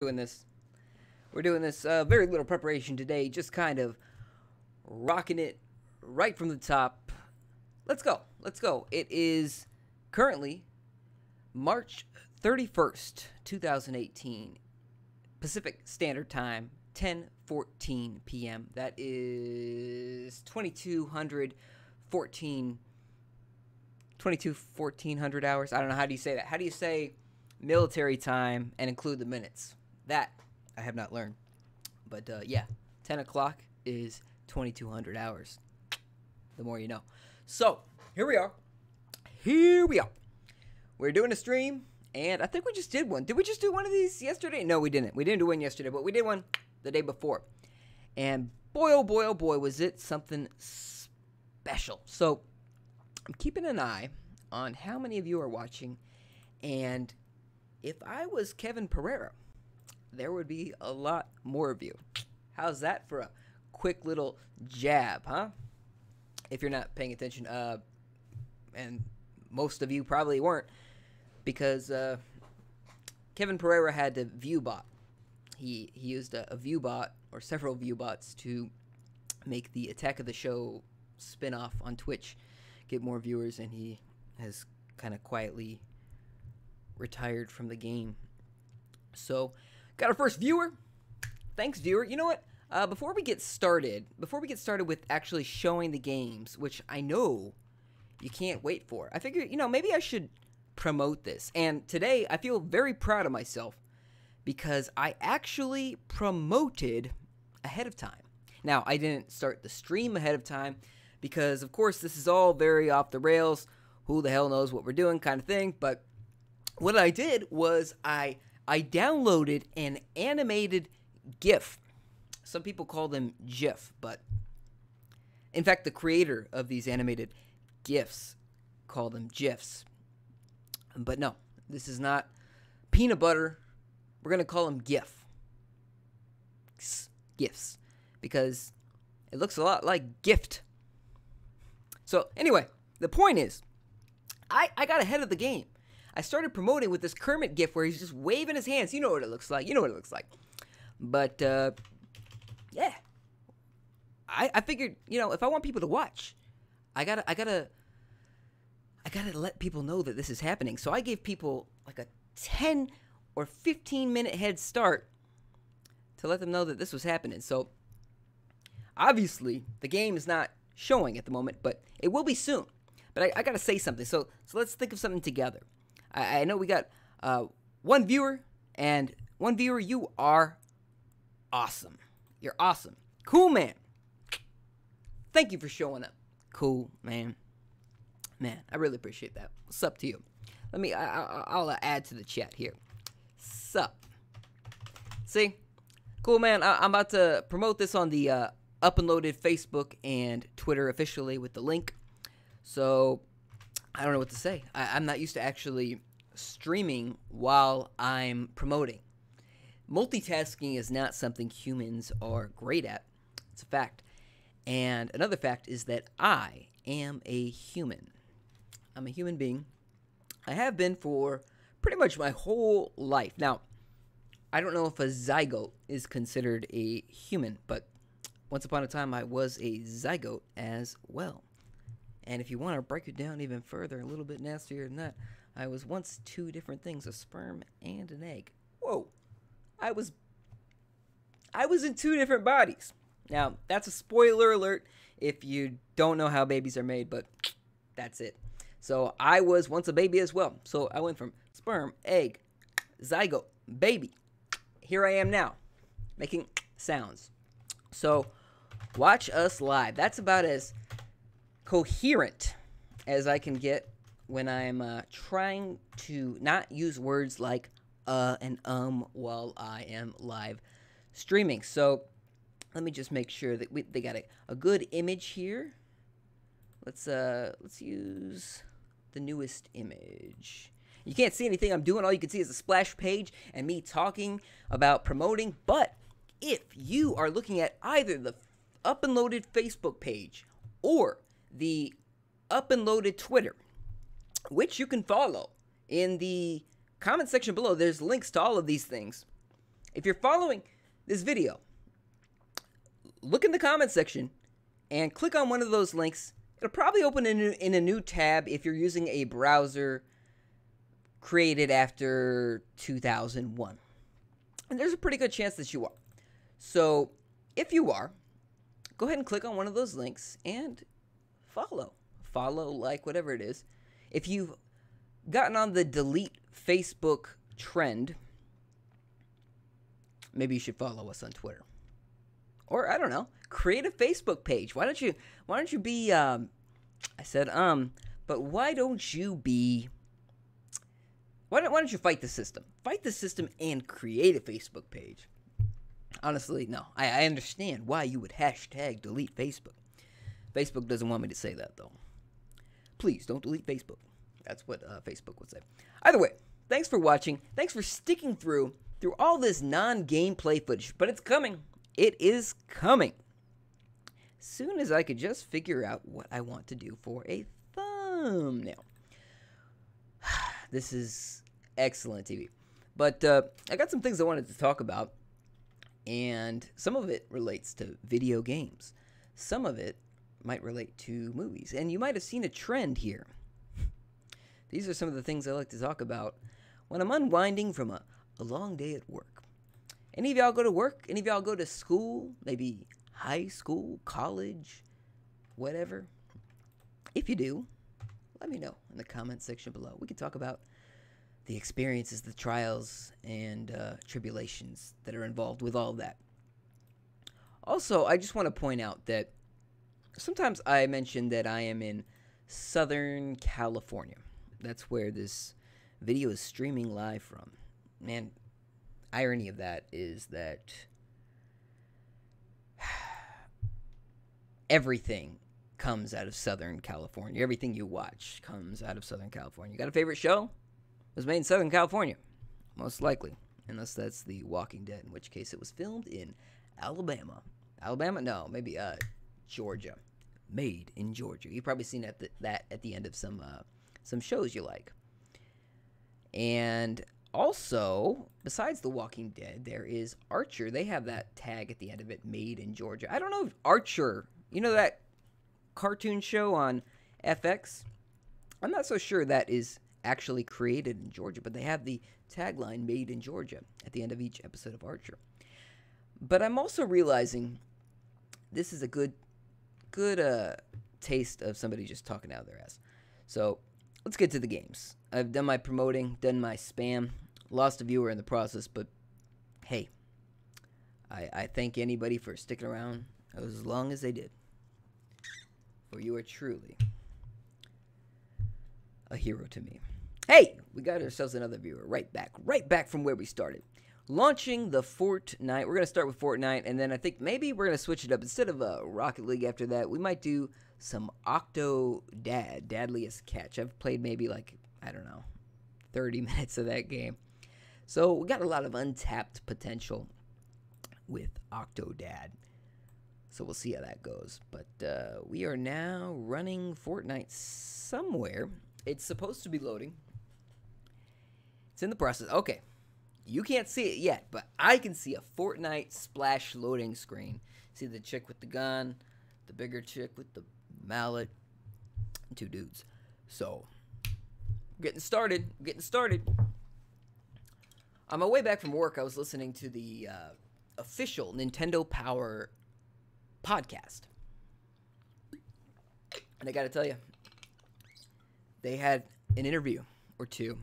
doing this. We're doing this very little preparation today, just kind of rocking it right from the top. Let's go. Let's go. It is currently March 31st, 2018, Pacific Standard Time, 10:14 p.m. That is 1400 hours. I don't know, how do you say that? How do you say military time and include the minutes? That I have not learned. But yeah, 10 o'clock is 2200 hours. The more you know. So, here we are. Here we are. We're doing a stream, and I think we just did one. Did we just do one of these yesterday? No, we didn't. We didn't do one yesterday, but we did one the day before. And boy, oh boy, oh boy, was it something special. So, I'm keeping an eye on how many of you are watching, and if I was Kevin Pereira, there would be a lot more of you. How's that for a quick little jab, huh? If you're not paying attention, and most of you probably weren't, because Kevin Pereira had the ViewBot. He used a ViewBot, or several ViewBots, to make the Attack of the Show spinoff on Twitch get more viewers, and he has kind of quietly retired from the game. So, got our first viewer. Thanks, viewer. You know what? Before we get started with actually showing the games, which I know you can't wait for, I figured, maybe I should promote this. And today, I feel very proud of myself because I actually promoted ahead of time. Now, I didn't start the stream ahead of time because, of course, this is all very off the rails. Who the hell knows what we're doing kind of thing. But what I did was I downloaded an animated GIF. Some people call them GIF, but in fact, the creator of these animated GIFs call them GIFs. But no, this is not peanut butter. We're going to call them GIF. GIFs. Because it looks a lot like gift. So anyway, the point is, I got ahead of the game. I started promoting with this Kermit GIF where he's just waving his hands. You know what it looks like. But, yeah. I figured, if I want people to watch, I gotta let people know that this is happening. So I gave people like a 10 or 15 minute head start to let them know that this was happening. So obviously the game is not showing at the moment, but it will be soon. But I gotta say something. So let's think of something together. I know we got one viewer, and one viewer, you are awesome. You're awesome. Cool, man. Thank you for showing up. Cool, man. Man, I really appreciate that. What's up to you? I'll add to the chat here. Sup. See? Cool, man. I'm about to promote this on the UPNLOADED Facebook and Twitter officially with the link. So, I don't know what to say. I'm not used to actually streaming while I'm promoting. Multitasking is not something humans are great at. It's a fact. And another fact is that I am a human. I'm a human being. I have been for pretty much my whole life. Now, I don't know if a zygote is considered a human, but once upon a time I was a zygote as well. And if you want to break it down even further, a little bit nastier than that, I was once two different things, a sperm and an egg. Whoa. I was in two different bodies. Now, that's a spoiler alert if you don't know how babies are made, but that's it. So, I was once a baby as well. So, I went from sperm, egg, zygote, baby. Here I am now, making sounds. So, watch us live. That's about as coherent as I can get when I'm trying to not use words like and while I am live streaming. So let me just make sure that they got a good image here. Let's use the newest image. You can't see anything I'm doing. All you can see is a splash page and me talking about promoting. But if you are looking at either the UPNLOADED Facebook page or the UPNLOADED Twitter, which you can follow in the comment section below, there's links to all of these things. If you're following this video, look in the comment section and click on one of those links. It'll probably open in a new tab if you're using a browser created after 2001. And there's a pretty good chance that you are. So if you are, go ahead and click on one of those links and follow. Follow, like, whatever it is. If you've gotten on the delete Facebook trend, maybe you should follow us on Twitter. Or, I don't know, create a Facebook page. Why don't you be, I said, but why don't you be, why don't you fight the system? Fight the system and create a Facebook page. Honestly, no. I understand why you would hashtag delete Facebook. Facebook doesn't want me to say that, though. Please, don't delete Facebook. That's what Facebook would say. Either way, thanks for watching. Thanks for sticking through all this non-gameplay footage. But it's coming. It is coming. Soon as I could just figure out what I want to do for a thumbnail. This is excellent TV. But I got some things I wanted to talk about. And some of it relates to video games. Some of it might relate to movies. And you might have seen a trend here. These are some of the things I like to talk about when I'm unwinding from a long day at work. Any of y'all go to work? Any of y'all go to school? Maybe high school, college, whatever? If you do, let me know in the comment section below. We can talk about the experiences, the trials, and tribulations that are involved with all of that. Also, I just want to point out that sometimes I mention that I am in Southern California. That's where this video is streaming live from. Man, irony of that is that everything comes out of Southern California. Everything you watch comes out of Southern California. You got a favorite show? It was made in Southern California, most likely. Unless that's The Walking Dead, in which case it was filmed in Alabama. Alabama? No, maybe Georgia. Made in Georgia. You've probably seen that at the end of some shows you like. And also, besides The Walking Dead, there is Archer. They have that tag at the end of it, Made in Georgia. I don't know if Archer, you know that cartoon show on FX? I'm not so sure that is actually created in Georgia, but they have the tagline Made in Georgia at the end of each episode of Archer. But I'm also realizing this is a good taste of somebody just talking out of their ass. So let's get to the games. I've done my promoting, done my spam, lost a viewer in the process, but hey, I thank anybody for sticking around as long as they did. For you are truly a hero to me. Hey, we got ourselves another viewer. Right back from where we started. Launching the Fortnite. We're going to start with Fortnite, and then I think maybe we're going to switch it up. Instead of Rocket League after that, we might do some Octodad, Dadliest Catch. I've played maybe like, I don't know, 30 minutes of that game. So we got a lot of untapped potential with Octodad. So we'll see how that goes. But we are now running Fortnite somewhere. It's supposed to be loading. It's in the process. Okay. You can't see it yet, but I can see a Fortnite splash loading screen. See the chick with the gun, the bigger chick with the mallet, and two dudes. So, getting started. On my way back from work, I was listening to the official Nintendo Power podcast. And I gotta tell you, they had an interview or two.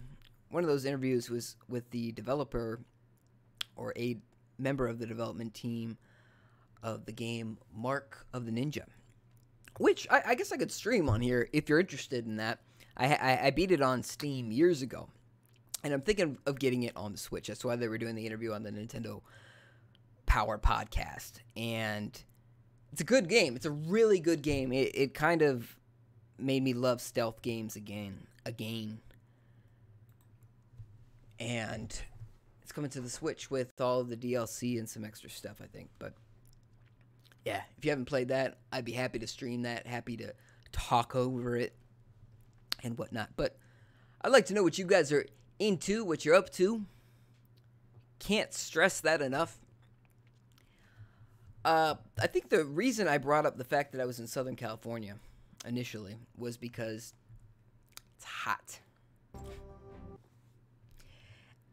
One of those interviews was with the developer or a member of the development team of the game Mark of the Ninja, which I guess I could stream on here if you're interested in that. I beat it on Steam years ago, and I'm thinking of getting it on the Switch. That's why they were doing the interview on the Nintendo Power podcast, and it's a good game. It's a really good game. It kind of made me love stealth games again. And it's coming to the Switch with all of the DLC and some extra stuff, I think. But yeah, if you haven't played that, I'd be happy to stream that, happy to talk over it and whatnot. But I'd like to know what you guys are into, what you're up to. can't stress that enough. I think the reason I brought up the fact that I was in Southern California initially was because it's hot.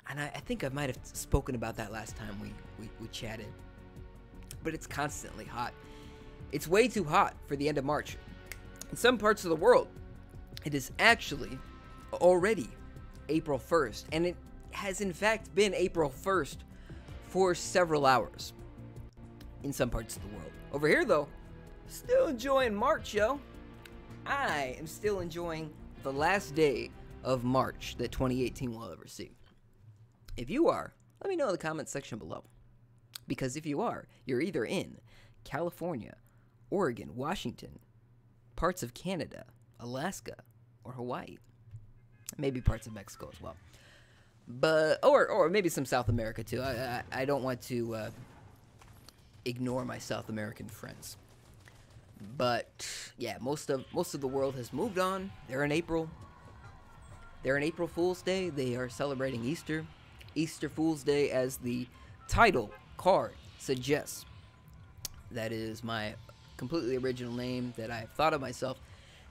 And I think I might have spoken about that last time we chatted. But it's constantly hot. It's way too hot for the end of March. In some parts of the world, it is actually already April 1st. And it has in fact been April 1st for several hours in some parts of the world. Over here, though, still enjoying March, yo. I am still enjoying the last day of March that 2018 will ever see. If you are, let me know in the comments section below. Because if you are, you're either in California, Oregon, Washington, parts of Canada, Alaska, or Hawaii. Maybe parts of Mexico as well. But or maybe some South America too. I don't want to ignore my South American friends. But yeah, most of the world has moved on. They're in April. They're in April Fool's Day. They are celebrating Easter. Easter Fool's Day, as the title card suggests. That is my completely original name that I've thought of myself.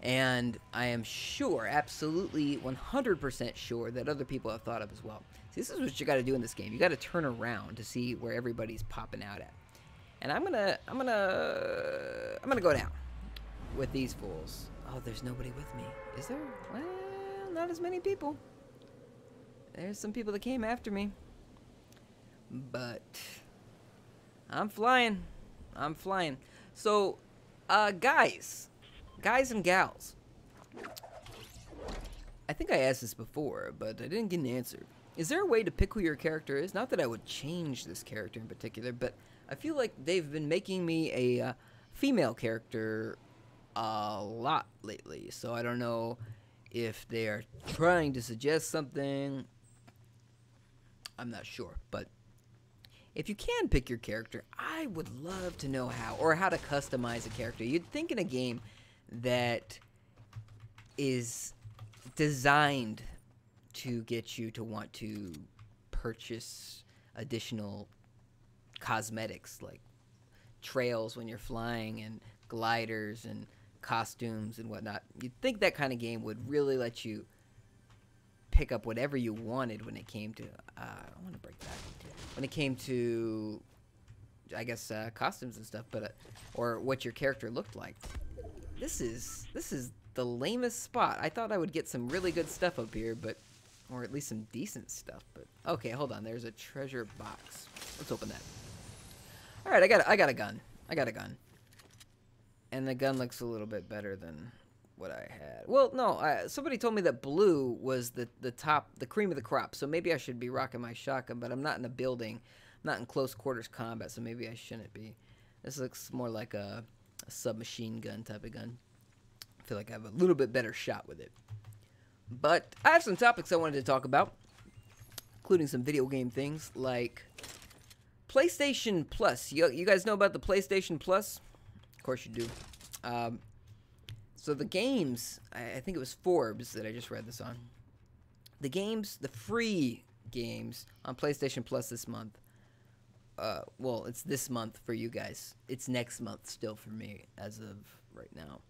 And I am sure, absolutely 100% sure, that other people have thought of as well. See, this is what you got to do in this game. You got to turn around to see where everybody's popping out at. And I'm gonna go down with these fools. Oh, there's nobody with me. Is there? Well, not as many people. There's some people that came after me. But I'm flying. I'm flying. So, guys and gals, I think I asked this before, but I didn't get an answer. Is there a way to pick who your character is? Not that I would change this character in particular, but I feel like they've been making me a female character a lot lately. So I don't know if they are trying to suggest something. I'm not sure, but if you can pick your character, I would love to know how, or how to customize a character. You'd think in a game that is designed to get you to want to purchase additional cosmetics like trails when you're flying and gliders and costumes and whatnot. You'd think that kind of game would really let you pick up whatever you wanted when it came to I want to break that, when it came to, I guess, costumes and stuff, but or what your character looked like. This is the lamest spot. I thought I would get some really good stuff up here, but, or at least some decent stuff. But okay, hold on. There's a treasure box. Let's open that. All right, I got a gun. I got a gun, and the gun looks a little bit better than what I had. Well, no, somebody told me that blue was the cream of the crop. So maybe I should be rocking my shotgun, but I'm not in a building. I'm not in close quarters combat, so maybe I shouldn't be. This looks more like a submachine gun type of gun. I feel like I have a little bit better shot with it. But I have some topics I wanted to talk about, including some video game things like PlayStation Plus. You guys know about the PlayStation Plus? Of course you do. So the games, I think it was Forbes that I just read this on. The games, the free games on PlayStation Plus this month. Well, it's this month for you guys. It's next month still for me as of right now.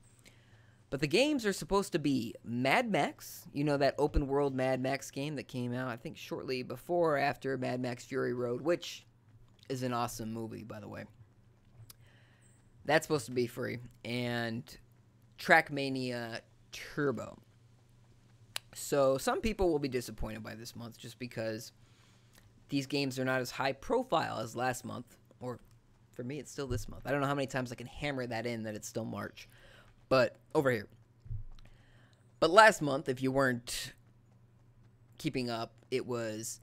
But the games are supposed to be Mad Max. You know, that open world Mad Max game that came out, I think, shortly before or after Mad Max Fury Road, which is an awesome movie, by the way. That's supposed to be free. And Trackmania Turbo. So some people will be disappointed by this month just because these games are not as high profile as last month, or for me it's still this month. I don't know how many times I can hammer that in that it's still March, but over here. But last month, if you weren't keeping up, it was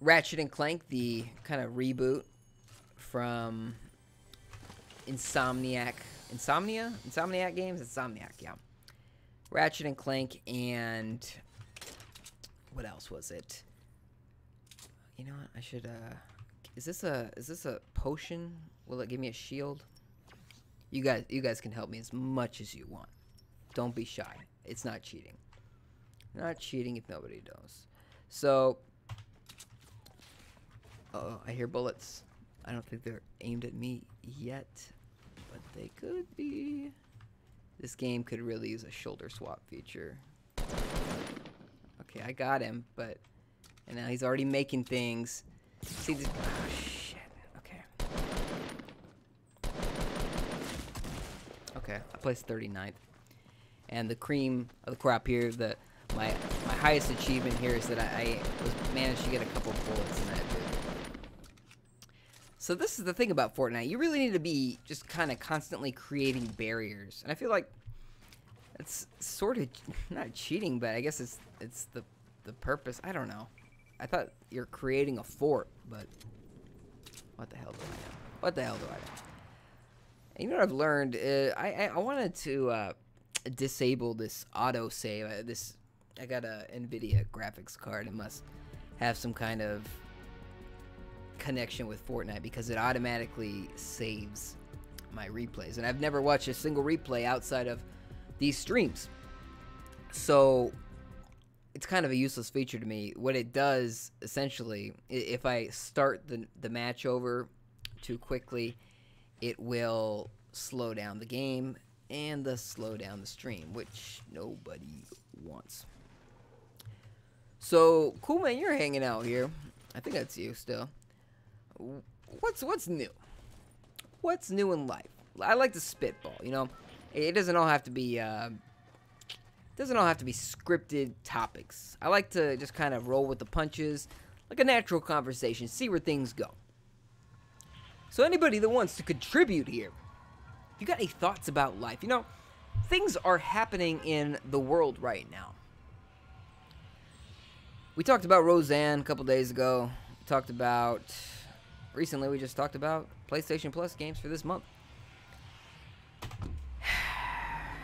Ratchet and Clank, the kind of reboot from Insomniac Games? Insomniac, yeah. Ratchet and Clank, and what else was it? You know what? I should is this a potion? Will it give me a shield? You guys can help me as much as you want. Don't be shy. It's not cheating. Not cheating if nobody knows. So Uh-oh, I hear bullets. I don't think they're aimed at me yet, but they could be. This game could really use a shoulder swap feature. Okay, I got him, but... And now he's already making things. See this... Oh, shit. Okay. Okay, I placed 39th. And the cream of the crop here, my highest achievement here is that I managed to get a couple bullets in that dude. So this is the thing about Fortnite. You really need to be just kind of constantly creating barriers. And I feel like it's sort of not cheating, but I guess it's the purpose. I don't know. I thought you're creating a fort, but what the hell do I know? What the hell do I know? And you know what I've learned? I wanted to disable this auto save. I got a NVIDIA graphics card. It must have some kind of connection with Fortnite because it automatically saves my replays, and I've never watched a single replay outside of these streams, so it's kind of a useless feature to me. What it does essentially, if I start the match over too quickly, it will slow down the game and thus slow down the stream, which nobody wants. So cool, man, you're hanging out here. I think that's you still. What's new? What's new in life? I like to spitball, you know. It doesn't all have to be scripted topics. I like to just kind of roll with the punches, like a natural conversation, see where things go. So anybody that wants to contribute here, if you got any thoughts about life, you know, things are happening in the world right now. We talked about Roseanne a couple days ago. We talked about recently, we just talked about PlayStation Plus games for this month.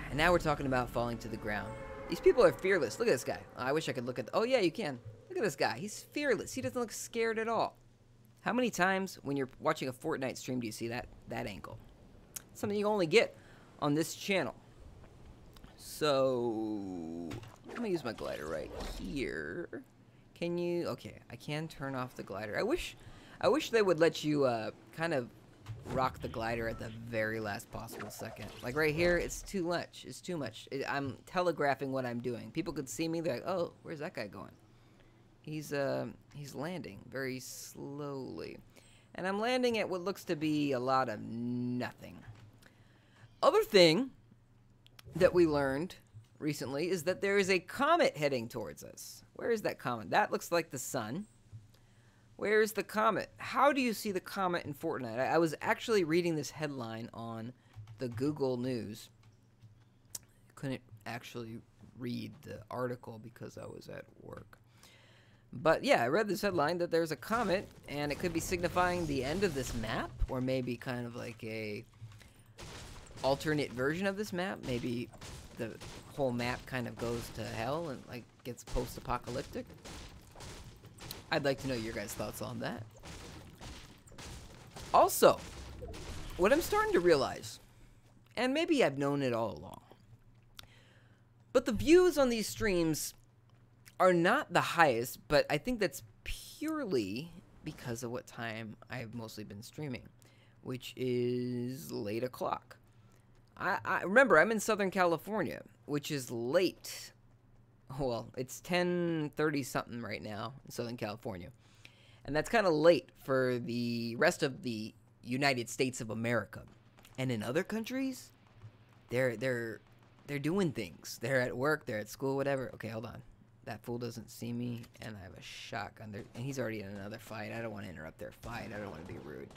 And now we're talking about falling to the ground. These people are fearless. Look at this guy. I wish I could look at... Oh, yeah, you can. Look at this guy. He's fearless. He doesn't look scared at all. How many times when you're watching a Fortnite stream do you see that angle? Something you only get on this channel. So... I'm going to use my glider right here. Can you... Okay, I can turn off the glider. I wish they would let you kind of rock the glider at the very last possible second. Like right here, it's too much. It's too much. I'm telegraphing what I'm doing. People could see me. They're like, oh, where's that guy going? He's landing very slowly. And I'm landing at what looks to be a lot of nothing. Other thing that we learned recently is that there is a comet heading towards us. Where is that comet? That looks like the sun. Where is the comet? How do you see the comet in Fortnite? I was actually reading this headline on the Google News. I couldn't actually read the article because I was at work. But yeah, I read this headline that there's a comet, and it could be signifying the end of this map, or maybe kind of like a alternate version of this map. Maybe the whole map kind of goes to hell and like gets post-apocalyptic. I'd like to know your guys' thoughts on that. Also, what I'm starting to realize, and maybe I've known it all along, but the views on these streams are not the highest, but I think that's purely because of what time I've mostly been streaming, which is late o'clock. I remember I'm in Southern California, which is late. Well, it's 10:30 something right now in Southern California. And that's kind of late for the rest of the United States of America. And in other countries, they're doing things. They're at work, they're at school, whatever. Okay, hold on. That fool doesn't see me, and I have a shotgun there, and he's already in another fight. I don't want to interrupt their fight. I don't want to be rude.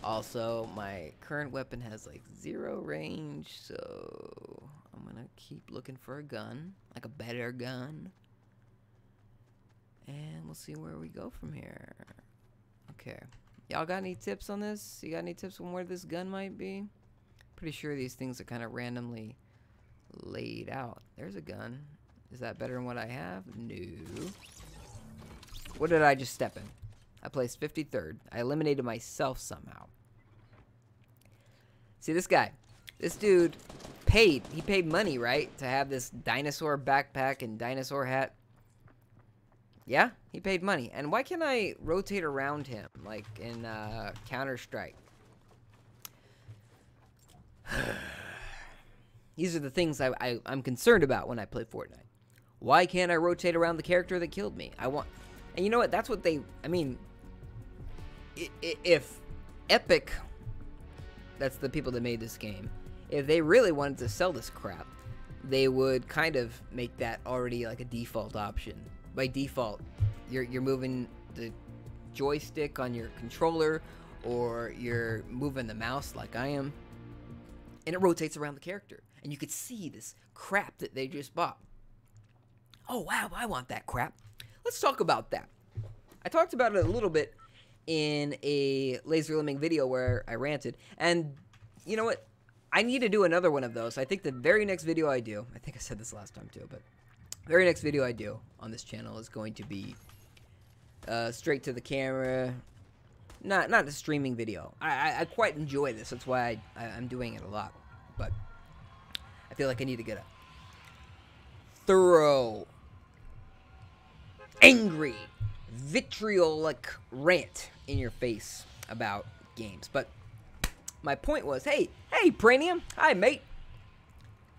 Also, my current weapon has like 0 range, so I'm gonna keep looking for a gun, like a better gun, and we'll see where we go from here. Okay, y'all got any tips on this? You got any tips on where this gun might be? Pretty sure these things are kind of randomly laid out. There's a gun. Is that better than what I have? No. What did I just step in? I placed 53rd. I eliminated myself somehow. See, this guy. This dude paid. He paid money, right? To have this dinosaur backpack and dinosaur hat. Yeah, he paid money. And why can't I rotate around him like in Counter-Strike? These are the things I'm concerned about when I play Fortnite. Why can't I rotate around the character that killed me? And you know what? That's what I mean, if Epic, that's the people that made this game, if they really wanted to sell this crap, they would kind of make that already like a default option. By default, you're moving the joystick on your controller, or you're moving the mouse like I am, and it rotates around the character, and you could see this crap that they just bought. Oh wow, I want that crap. Let's talk about that. I talked about it a little bit in a Laser Lemming video where I ranted, and you know what? I need to do another one of those. I think the very next video I do, I think I said this last time too, but very next video I do on this channel is going to be straight to the camera. Not a streaming video. I quite enjoy this. That's why I'm doing it a lot. But I feel like I need to get a thorough, angry, vitriolic rant in your face about games. But my point was, hey, Pranium. Hi, mate.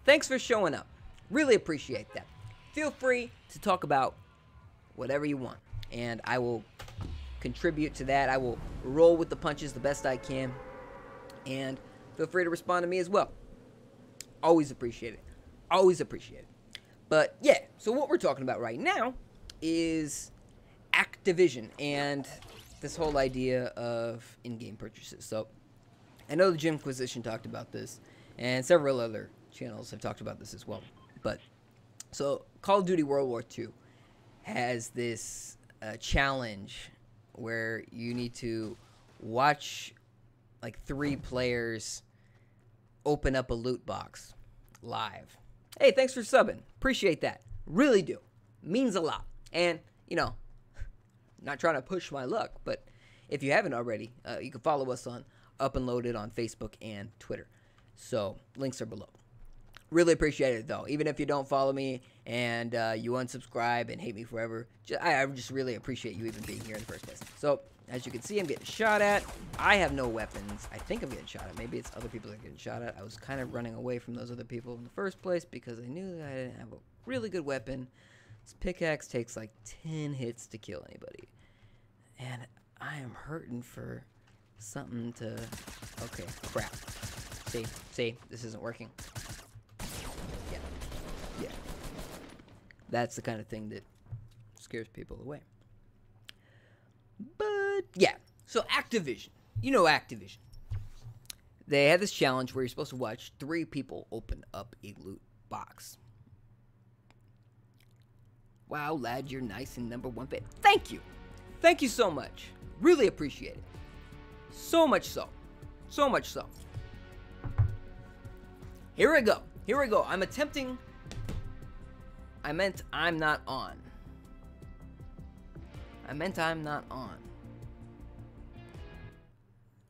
Thanks for showing up. Really appreciate that. Feel free to talk about whatever you want, and I will contribute to that. I will roll with the punches the best I can, and feel free to respond to me as well. Always appreciate it. Always appreciate it. But yeah, so what we're talking about right now is Activision and this whole idea of in-game purchases. So I know the Jimquisition talked about this, and several other channels have talked about this as well. But so Call of Duty World War II has this challenge where you need to watch like 3 players open up a loot box live. Hey, thanks for subbing. Appreciate that. Really do. Means a lot. And, you know, not trying to push my luck, but if you haven't already, you can follow us on UPNLOADED on Facebook and Twitter. So, links are below. Really appreciate it, though. Even if you don't follow me and you unsubscribe and hate me forever, I just really appreciate you even being here in the first place. So, as you can see, I'm getting shot at. I have no weapons. I think I'm getting shot at. Maybe it's other people that are getting shot at. I was kind of running away from those other people in the first place because I knew that I didn't have a really good weapon. This pickaxe takes like 10 hits to kill anybody. And I am hurting for something to... Okay, crap. See, this isn't working. Yeah. That's the kind of thing that scares people away. But, yeah. So, Activision. You know Activision. They had this challenge where you're supposed to watch 3 people open up a loot box. Wow, lad, you're nice and #1 fan. Thank you. Thank you so much. Really appreciate it. So much so. So much so. Here we go. Here we go. I'm attempting... I meant I'm not on. I'm not on.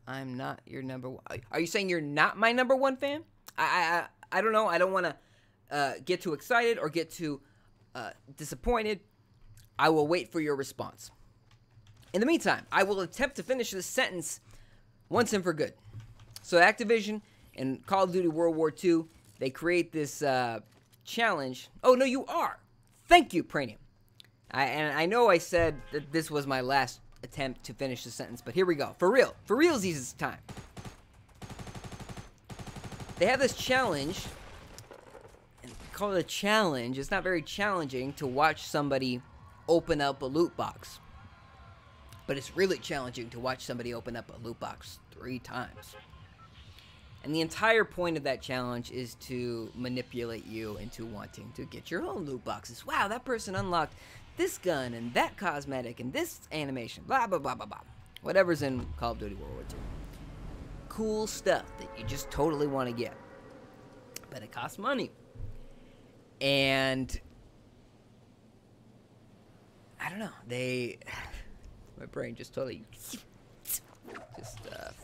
I'm not your #1. Are you saying you're not my #1 fan? I don't know. I don't want to get too excited or get too disappointed. I will wait for your response. In the meantime, I will attempt to finish this sentence once and for good. So Activision and Call of Duty World War II, they create this challenge. Oh, no, you are. Thank you, Pranium. And I know I said that this was my last attempt to finish the sentence, but here we go. For real. For realsies this time. They have this challenge. And call it a challenge. It's not very challenging to watch somebody open up a loot box. But it's really challenging to watch somebody open up a loot box 3 times. And the entire point of that challenge is to manipulate you into wanting to get your own loot boxes. Wow, that person unlocked this gun and that cosmetic and this animation. Blah, blah, blah, blah, blah. Whatever's in Call of Duty World War II. Cool stuff that you just totally want to get. But it costs money. And... I don't know. My brain just totally...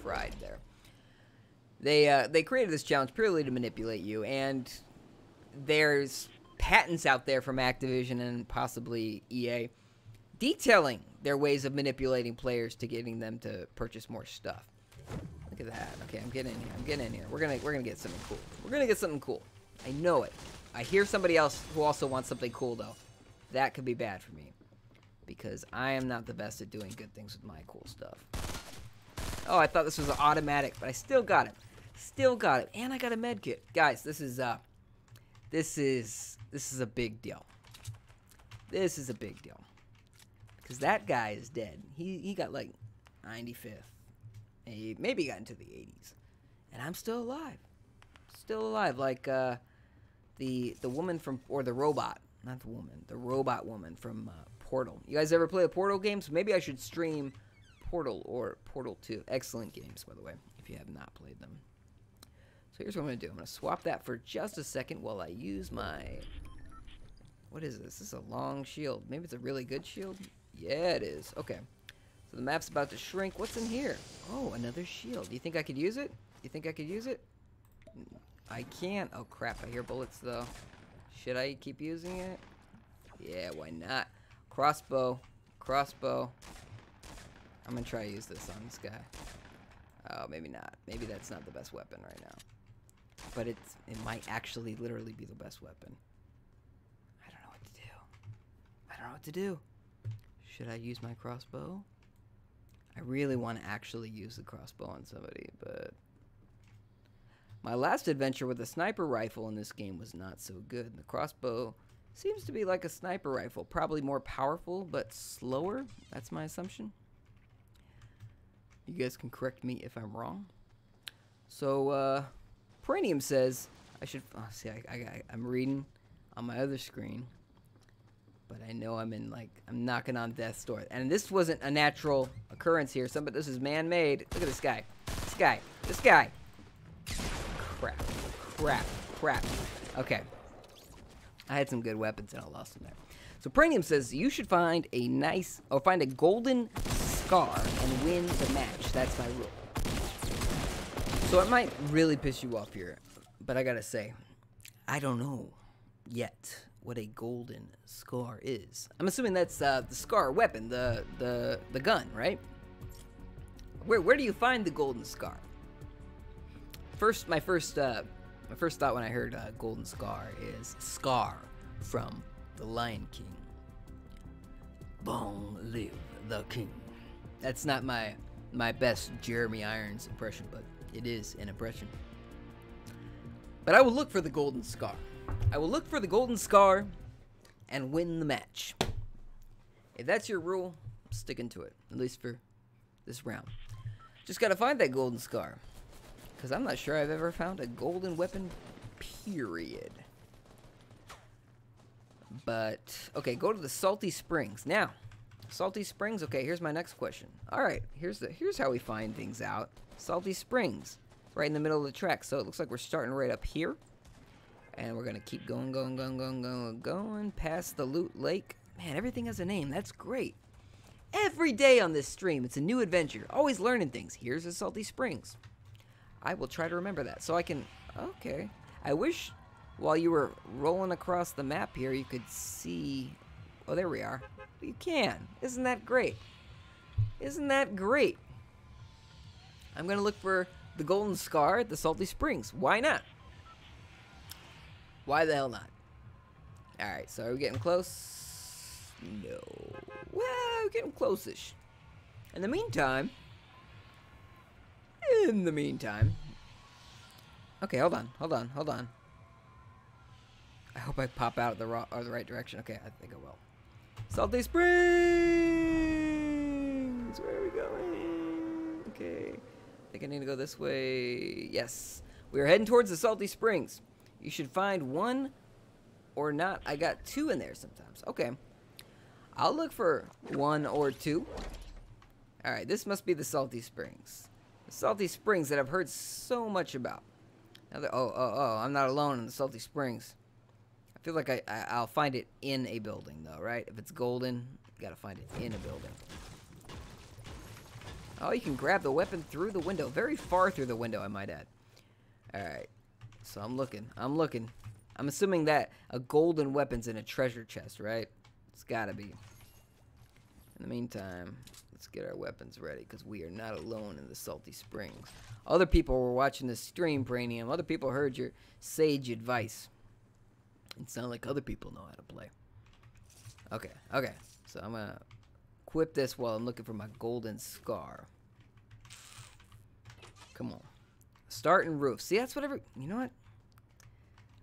fried there. They created this challenge purely to manipulate you, and there's patents out there from Activision and possibly EA detailing their ways of manipulating players to getting them to purchase more stuff. Look at that. Okay, I'm getting in here. I'm getting in here. We're gonna get something cool. We're gonna get something cool. I know it. I hear somebody else who also wants something cool though. That could be bad for me because I am not the best at doing good things with my cool stuff. Oh, I thought this was automatic, but I still got it. Still got it, and I got a med kit, guys. This is a big deal. This is a big deal because that guy is dead. He got like 95th. Maybe got into the 80s, and I'm still alive. Still alive, like the woman from, or the robot, not the woman, the robot woman from Portal. You guys ever play the Portal games? Maybe I should stream Portal or Portal 2. Excellent games, by the way, if you have not played them. So here's what I'm going to do. I'm going to swap that for just a second while I use my... What is this? This is a long shield. Maybe it's a really good shield? Yeah, it is. Okay. So the map's about to shrink. What's in here? Oh, another shield. Do you think I could use it? You think I could use it? I can't. Oh, crap. I hear bullets, though. Should I keep using it? Yeah, why not? Crossbow. Crossbow. I'm going to try to use this on this guy. Oh, maybe not. Maybe that's not the best weapon right now. But it might actually literally be the best weapon. I don't know what to do. I don't know what to do. Should I use my crossbow? I really want to actually use the crossbow on somebody, but... My last adventure with a sniper rifle in this game was not so good. The crossbow seems to be like a sniper rifle. Probably more powerful, but slower. That's my assumption. You guys can correct me if I'm wrong. So, Perennium says I should... Oh, see, I'm reading on my other screen. But I know I'm in, like... I'm knocking on death's door. And this wasn't a natural occurrence here. This is man-made. Look at this guy. This guy. This guy. Crap. Crap. Crap. Okay. I had some good weapons and I lost them there. So Perennium says you should find a nice... Or find a golden scar and win the match. That's my rule. So it might really piss you off here. But I gotta say, I don't know yet what a golden scar is. I'm assuming that's the scar weapon, the gun, right? Where do you find the golden scar? My first thought when I heard golden scar is Scar from The Lion King. Long live the king. That's not my best Jeremy Irons impression, but it is an impression. But I will look for the golden scar. I will look for the golden scar and win the match. If that's your rule, I'm sticking to it, at least for this round. Just gotta find that golden scar. Because I'm not sure I've ever found a golden weapon, period. But, okay, go to the Salty Springs. Now, Salty Springs, okay, here's my next question. Alright, here's how we find things out. Salty Springs, right in the middle of the track. So it looks like we're starting right up here. And we're going to keep going past the Loot Lake. Man, everything has a name. That's great. Every day on this stream, it's a new adventure. Always learning things. Here's the Salty Springs. I will try to remember that. So I can... Okay. I wish while you were rolling across the map here, you could see... Oh, there we are. You can. Isn't that great? Isn't that great? I'm going to look for the golden scar at the Salty Springs. Why not? Why the hell not? Alright, so are we getting close? No. Well, we're getting close-ish. In the meantime... Okay, hold on. I hope I pop out the right direction. Okay, I think I will. Salty Springs! Where are we going? Okay. I think I need to go this way. Yes. We are heading towards the Salty Springs. You should find one or not. I got two in there sometimes. Okay. I'll look for one or two. Alright, this must be the Salty Springs. The Salty Springs that I've heard so much about. Now I'm not alone in the Salty Springs. I feel like I'll find it in a building, though, right? If it's golden, you gotta find it in a building. Oh, you can grab the weapon through the window. Very far through the window, I might add. Alright. So I'm looking. I'm assuming that a golden weapon's in a treasure chest, right? It's gotta be. In the meantime, let's get our weapons ready because we are not alone in the Salty Springs. Other people were watching the stream, Brainium. Other people heard your sage advice. It sounds like other people know how to play. Okay, okay. So I'm going to equip this while I'm looking for my golden scar. Come on. Starting roof. See, that's whatever. You know what?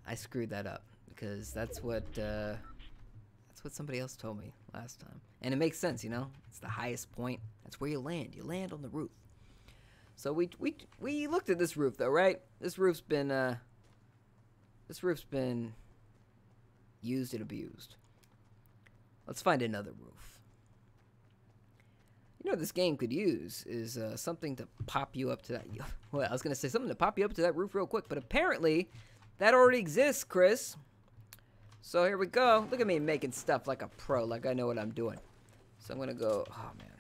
I screwed that up because that's what somebody else told me last time. And it makes sense, you know? It's the highest point. That's where you land. You land on the roof. So we looked at this roof though, right? This roof's been used and abused. Let's find another roof. You know what this game could use is something to pop you up to that. Well, I was gonna say something to pop you up to that roof real quick, but apparently that already exists, Chris. So here we go. Look at me making stuff like a pro, like I know what I'm doing. So I'm gonna go. Oh man,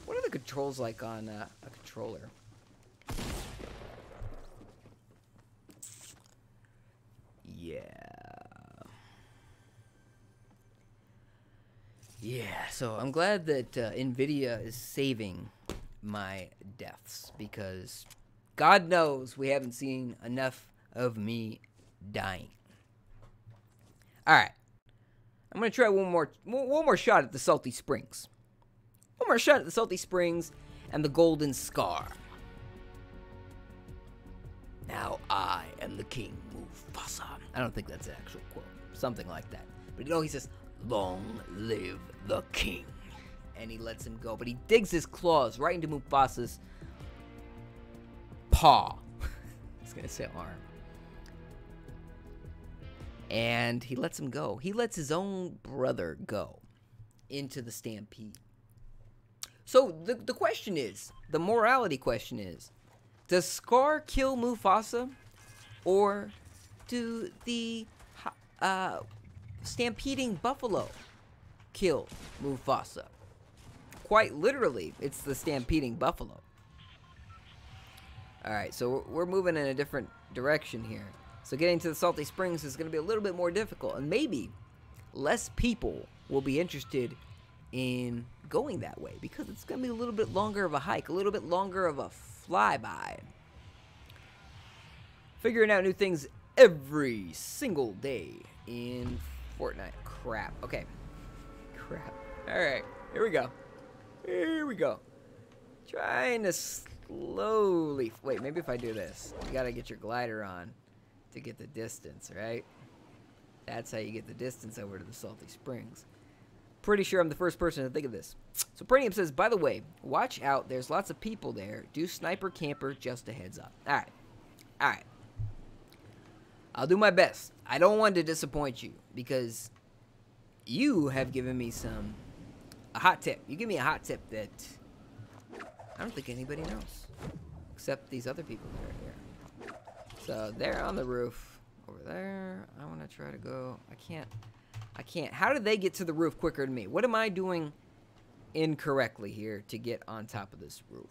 what are the controls like on a controller? Yeah, so I'm glad that NVIDIA is saving my deaths because God knows we haven't seen enough of me dying. All right, I'm gonna try one more shot at the Salty Springs. One more shot at the Salty Springs and the Golden Scar. Now I am the King Mufasa. I don't think that's an actual quote, something like that. But you know, he says, "Long live the king," and he lets him go. But he digs his claws right into Mufasa's paw. I was gonna say arm. And he lets him go. He lets his own brother go into the stampede. So the question is, the morality question is, does Scar kill Mufasa, or do the stampeding buffalo kill Mufasa? Quite literally, it's the stampeding buffalo. Alright, so we're moving in a different direction here. So getting to the Salty Springs is going to be a little bit more difficult. And maybe less people will be interested in going that way because it's going to be a little bit longer of a hike, a little bit longer of a flyby. Figuring out new things every single day in Fortnite. Crap. Okay. Crap. Alright. Here we go. Here we go. Trying to slowly... Wait, maybe if I do this. You gotta get your glider on to get the distance, right? That's how you get the distance over to the Salty Springs. Pretty sure I'm the first person to think of this. So Pranium says, by the way, watch out. There's lots of people there. Do sniper camper, just a heads up. Alright. Alright. I'll do my best. I don't want to disappoint you because you have given me a hot tip. You give me a hot tip that I don't think anybody knows except these other people that are here. So they're on the roof over there. I want to try to go. I can't. How did they get to the roof quicker than me? What am I doing incorrectly here to get on top of this roof?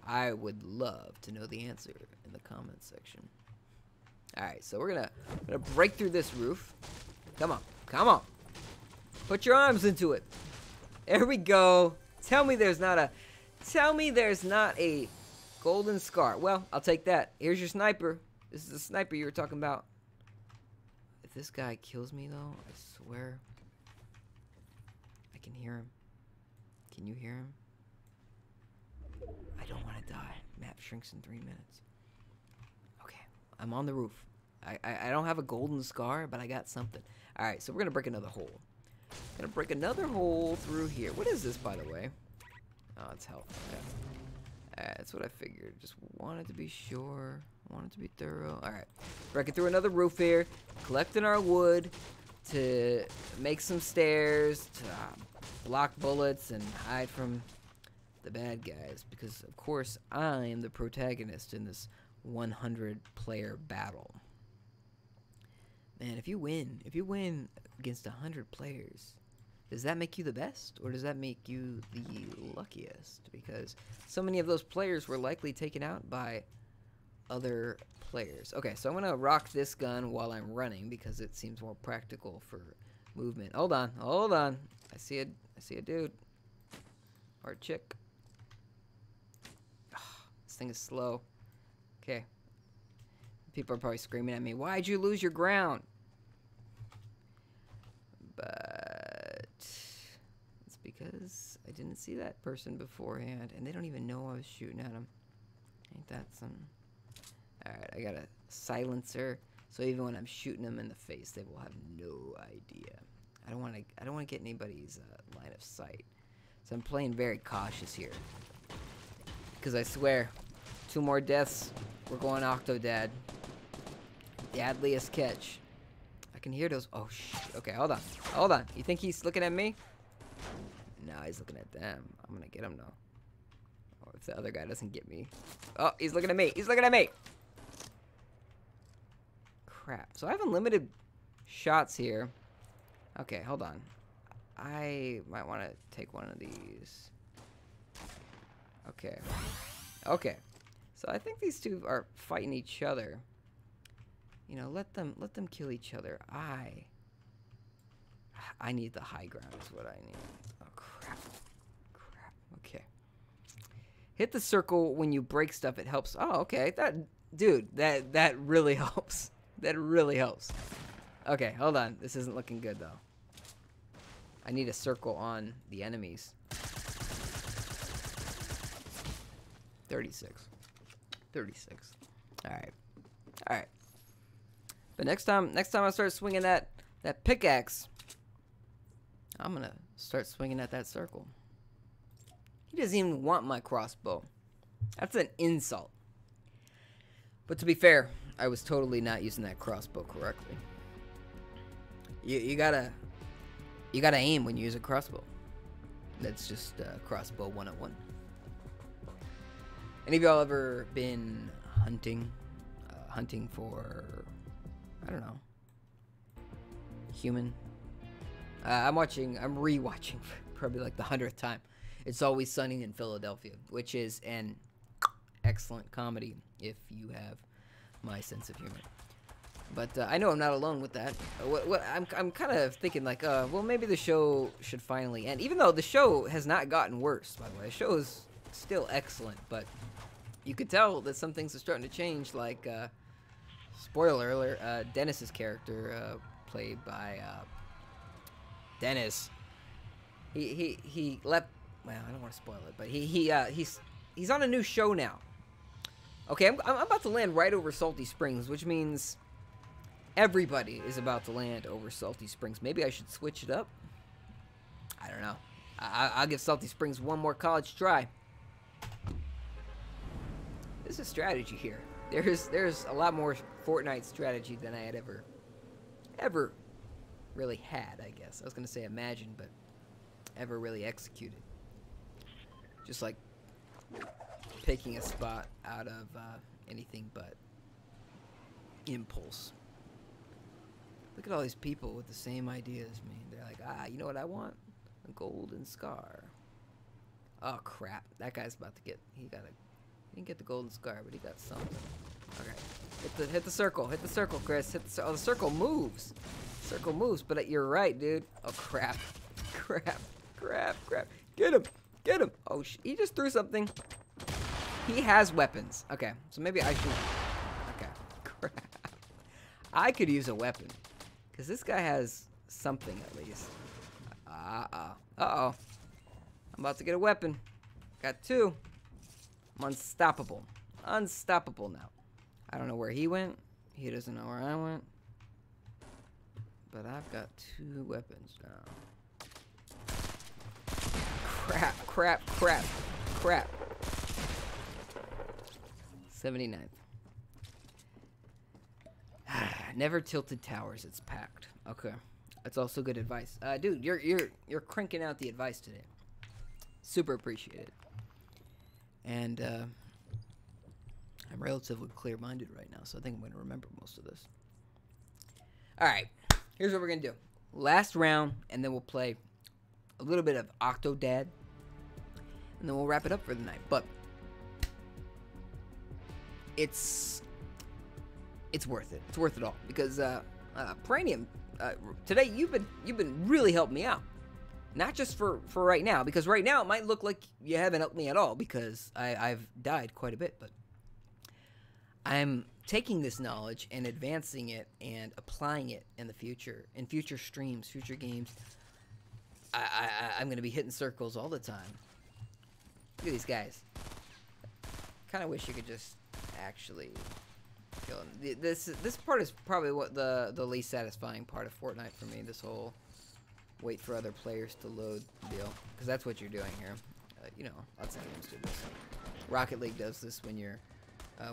I would love to know the answer in the comments section. Alright, so we're gonna break through this roof. Come on. Come on. Put your arms into it. There we go. Tell me there's not a golden scar. Well, I'll take that. Here's your sniper. This is the sniper you were talking about. If this guy kills me though, I swear I can hear him. Can you hear him? I don't want to die. Map shrinks in 3 minutes. Okay, I'm on the roof. I don't have a golden scar, but I got something. Alright, so we're going to break another hole. Going to break another hole through here. What is this, by the way? Oh, it's health. Okay. That's what I figured. Just wanted to be sure. Wanted to be thorough. Alright. Breaking through another roof here. Collecting our wood to make some stairs. To block bullets and hide from the bad guys. Because, of course, I am the protagonist in this 100-player battle. Man, if you win against 100 players, does that make you the best, or does that make you the luckiest? Because so many of those players were likely taken out by other players. Okay, so I'm gonna rock this gun while I'm running because it seems more practical for movement. Hold on, hold on. I see I see a dude. Or a chick. Oh, this thing is slow. Okay. People are probably screaming at me, why'd you lose your ground? But it's because I didn't see that person beforehand, and they don't even know I was shooting at them. Ain't that some... Alright, I got a silencer, so even when I'm shooting them in the face, they will have no idea. I don't want to get anybody's line of sight. So I'm playing very cautious here. Because I swear, 2 more deaths, we're going Octodad. Deadliest catch. I can hear those. Oh, shit. Okay, hold on. Hold on. You think he's looking at me? No, he's looking at them. I'm going to get him, though. Oh, if the other guy doesn't get me. Oh, he's looking at me. He's looking at me. Crap. So I have unlimited shots here. Okay, hold on. I might want to take one of these. Okay. Okay. So I think these two are fighting each other. You know, let them kill each other. I need the high ground is what I need. Oh crap. Crap. Okay. Hit the circle when you break stuff, it helps. Oh, okay. That really helps. That really helps. Okay, hold on. This isn't looking good though. I need a circle on the enemies. 36. 36. Alright. Alright. But next time I start swinging that pickaxe, I'm gonna start swinging at that circle. He doesn't even want my crossbow. That's an insult. But to be fair, I was totally not using that crossbow correctly. You gotta aim when you use a crossbow. That's just crossbow 101. Any of y'all ever been hunting? Hunting for, I don't know, human? I'm rewatching probably like the 100th time. It's Always Sunny in Philadelphia, which is an excellent comedy if you have my sense of humor. But I know I'm not alone with that. I'm kind of thinking like, well, maybe the show should finally end. Even though the show has not gotten worse, by the way. The show is still excellent, but you could tell that some things are starting to change. Like, spoiler alert, Dennis's character, played by Dennis. He left. Well, I don't want to spoil it, but he's on a new show now. Okay, I'm about to land right over Salty Springs, which means everybody is about to land over Salty Springs. Maybe I should switch it up. I don't know. I'll give Salty Springs one more college try. There's a strategy here. There's a lot more Fortnite strategy than I had ever really had, I guess. I was gonna say imagined, but ever really executed. Just like picking a spot out of anything but impulse. Look at all these people with the same idea as me. They're like, you know what I want? A golden scar. Oh crap! That guy's about to get. He didn't get the golden scar, but he got something. Okay, hit the circle. Hit the circle, Chris. Oh, the circle moves. Circle moves, but you're right, dude. Oh crap! Crap! Get him! Get him! Oh, he just threw something. He has weapons. Okay, so maybe I should. Okay, crap. I could use a weapon. Because this guy has something at least. Uh-oh. I'm about to get a weapon. Got 2. I'm unstoppable. Unstoppable now. I don't know where he went. He doesn't know where I went. But I've got 2 weapons now. Crap. 79th. Never tilted towers. It's packed. Okay, that's also good advice. Dude, you're cranking out the advice today. Super appreciated. And I'm relatively clear-minded right now, so I think I'm gonna remember most of this. All right, here's what we're gonna do. Last round, and then we'll play a little bit of Octodad, and then we'll wrap it up for the night. But it's worth it. It's worth it all because Pranium, today you've been really helping me out. Not just for right now, because right now it might look like you haven't helped me at all because I've died quite a bit, but I'm taking this knowledge and advancing it and applying it in the future, in future streams, future games. I'm going to be hitting circles all the time. Look at these guys. Kind of wish you could just actually kill them. This part is probably what the least satisfying part of Fortnite for me. This whole wait for other players to load deal, because that's what you're doing here. You know, lots of games do this. Rocket League does this when you're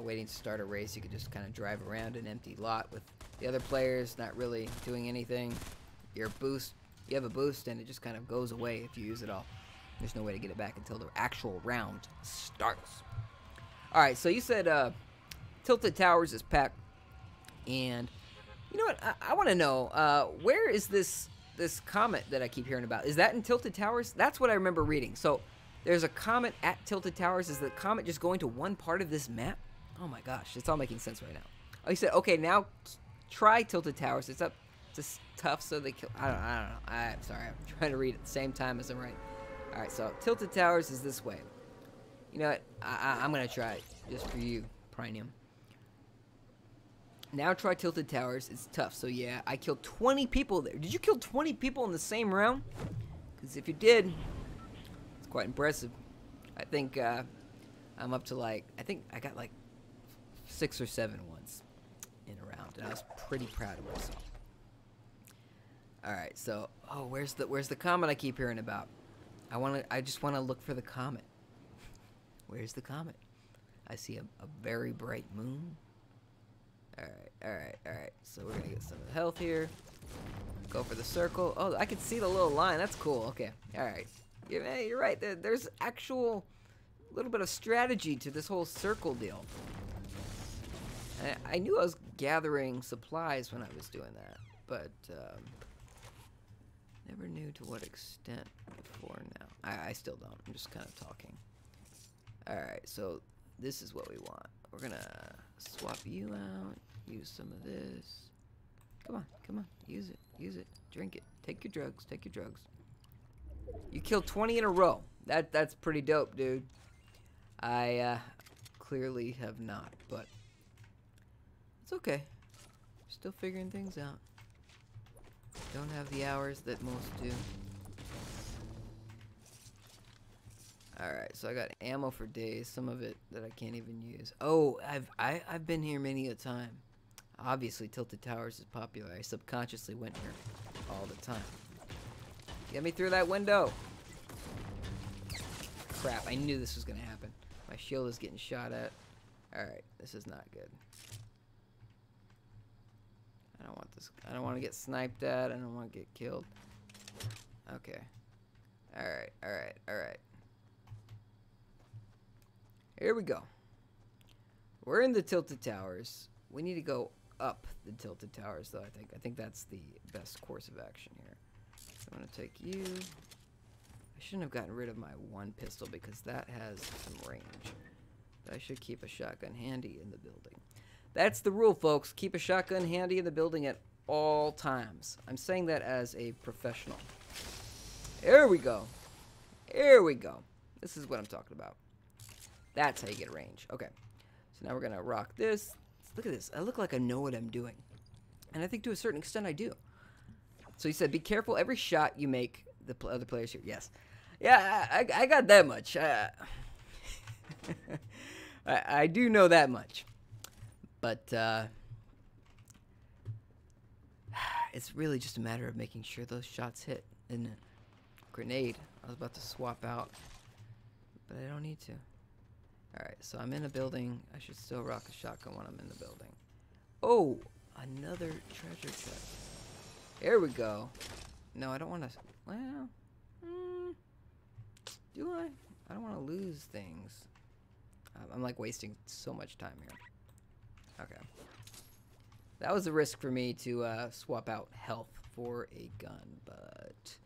waiting to start a race. You can just kind of drive around an empty lot with the other players not really doing anything. You have a boost, and it just kind of goes away if you use it all. There's no way to get it back until the actual round starts. Alright, so you said Tilted Towers is packed, and you know what? I want to know, where is this comet that I keep hearing about? Is that in Tilted Towers? That's what I remember reading. So there's a comet at Tilted Towers. Is the comet just going to one part of this map? Oh my gosh, it's all making sense right now. Oh, you said, okay, now try Tilted Towers. It's up to tough, so they kill. I don't know. I'm sorry. I'm trying to read at the same time as I'm writing. All right, so Tilted Towers is this way. You know what? I'm gonna try it just for you, Prinium. Now try Tilted Towers. It's tough. So yeah, I killed 20 people there. Did you kill 20 people in the same round? Because if you did, it's quite impressive. I think I'm up to like, I think I got like 6 or 7 once in a round, and I was pretty proud of myself. All right, so where's the comet I keep hearing about? I just wanna look for the comet. Where's the comet? I see a very bright moon. Alright. So we're gonna get some of the health here. Go for the circle. Oh, I can see the little line. That's cool. Okay. Alright. You're right. There's actual little bit of strategy to this whole circle deal. I knew I was gathering supplies when I was doing that, but never knew to what extent before now. I still don't. I'm just kind of talking. Alright, so this is what we want. We're gonna swap you out, use some of this. Come on, use it, drink it. Take your drugs. You killed 20 in a row. That's pretty dope, dude. I clearly have not, but it's okay. Still figuring things out. Don't have the hours that most do. Alright, so I got ammo for days, some of it that I can't even use. Oh, I've been here many a time. Obviously, Tilted Towers is popular. I subconsciously went here all the time. Get me through that window! Crap, I knew this was gonna happen. My shield is getting shot at. Alright, this is not good. I don't want this. I don't want to get sniped at. I don't want to get killed. Okay. Alright. Here we go. We're in the Tilted Towers. We need to go up the Tilted Towers, though, I think that's the best course of action here. I'm going to take you. I shouldn't have gotten rid of my one pistol because that has some range. But I should keep a shotgun handy in the building. That's the rule, folks. Keep a shotgun handy in the building at all times. I'm saying that as a professional. There we go. This is what I'm talking about. That's how you get range. Okay. So now we're going to rock this. Look at this. I look like I know what I'm doing. And I think to a certain extent I do. So he said, be careful every shot you make the other players here. Yes. Yeah, I got that much. I do know that much. But it's really just a matter of making sure those shots hit. And grenade. I was about to swap out. But I don't need to. Alright, so I'm in a building. I should still rock a shotgun when I'm in the building. Oh, another treasure chest. There we go. No, I don't want to... Well, do I? I don't want to lose things. I'm like wasting so much time here. Okay. That was a risk for me to swap out health for a gun, but...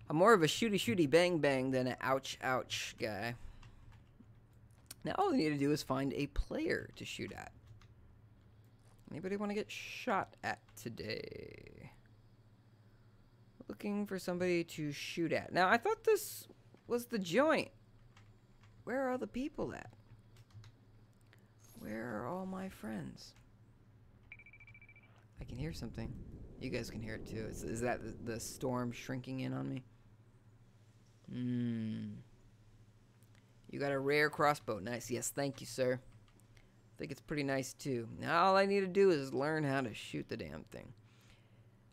I'm more of a shooty bang bang than an ouch ouch guy. Now all we need to do is find a player to shoot at. Anybody want to get shot at today? Looking for somebody to shoot at. Now, I thought this was the joint. Where are all the people at? Where are all my friends? I can hear something. You guys can hear it too. Is that the storm shrinking in on me? You got a rare crossbow. Nice. Yes, thank you, sir. I think it's pretty nice too. Now all I need to do is learn how to shoot the damn thing.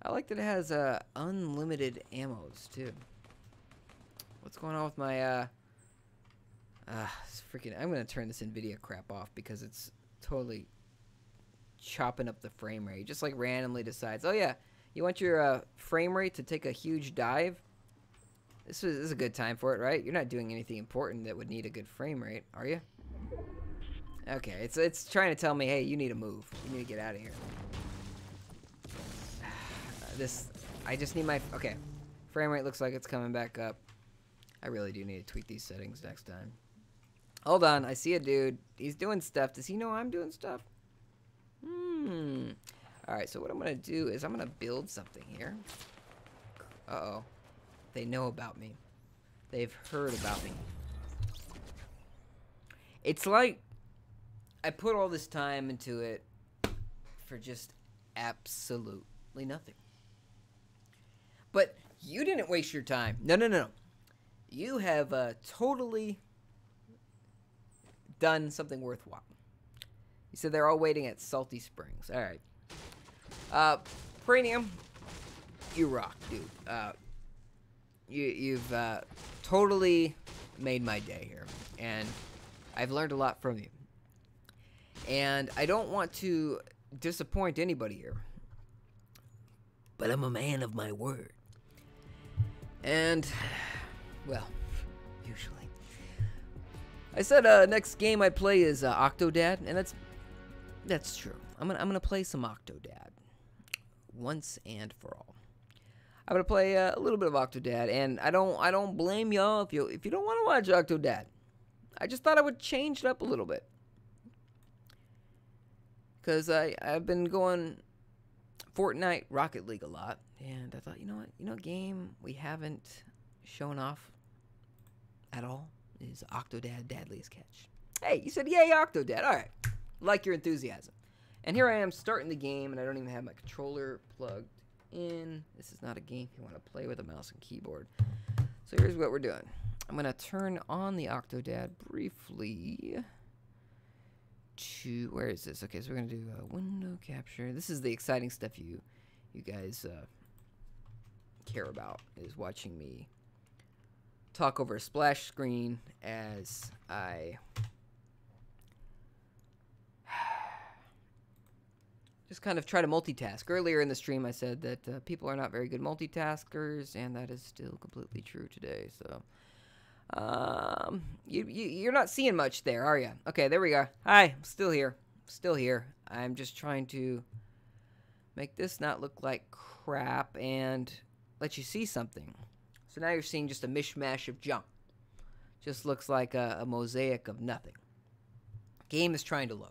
I like that it has unlimited ammos too. What's going on with my it's freaking, I'm gonna turn this NVIDIA crap off because it's totally chopping up the frame rate. Just like randomly decides, oh yeah, you want your frame rate to take a huge dive? This is a good time for it, right? You're not doing anything important that would need a good frame rate, are you? Okay, it's trying to tell me, hey, you need to move. You need to get out of here. I just need my, okay. Frame rate looks like it's coming back up. I really do need to tweak these settings next time. Hold on, I see a dude. He's doing stuff. Does he know I'm doing stuff? Alright, so what I'm going to do is I'm going to build something here. Uh-oh. They know about me. They've heard about me. It's like I put all this time into it for just absolutely nothing. But you didn't waste your time. No. You have totally done something worthwhile. You said they're all waiting at Salty Springs. All right. Premium, you rock, dude. You've totally made my day here, and I've learned a lot from you. And I don't want to disappoint anybody here, but I'm a man of my word. And, well, usually. I said next game I play is Octodad, and that's true. I'm gonna play some Octodad once and for all. I'm gonna play a little bit of Octodad, and I don't blame y'all if you don't want to watch Octodad. I just thought I would change it up a little bit, cause I've been going Fortnite, Rocket League a lot, and I thought, you know what, game we haven't shown off at all is Octodad Dadliest Catch. Hey, you said yay Octodad. All right, like your enthusiasm. And here I am starting the game, and I don't even have my controller plugged in. This is not a game you want to play with a mouse and keyboard. So here's what we're doing. I'm going to turn on the Octodad briefly to, where is this? Okay, so we're going to do window capture. This is the exciting stuff you guys care about, is watching me talk over a splash screen as I just kind of try to multitask. Earlier in the stream I said that people are not very good multitaskers, and that is still completely true today. So you're not seeing much there, are you? Okay, there we go. Hi, I'm still here. Still here. I'm just trying to make this not look like crap and let you see something. So now you're seeing just a mishmash of junk. Just looks like a mosaic of nothing. Game is trying to load.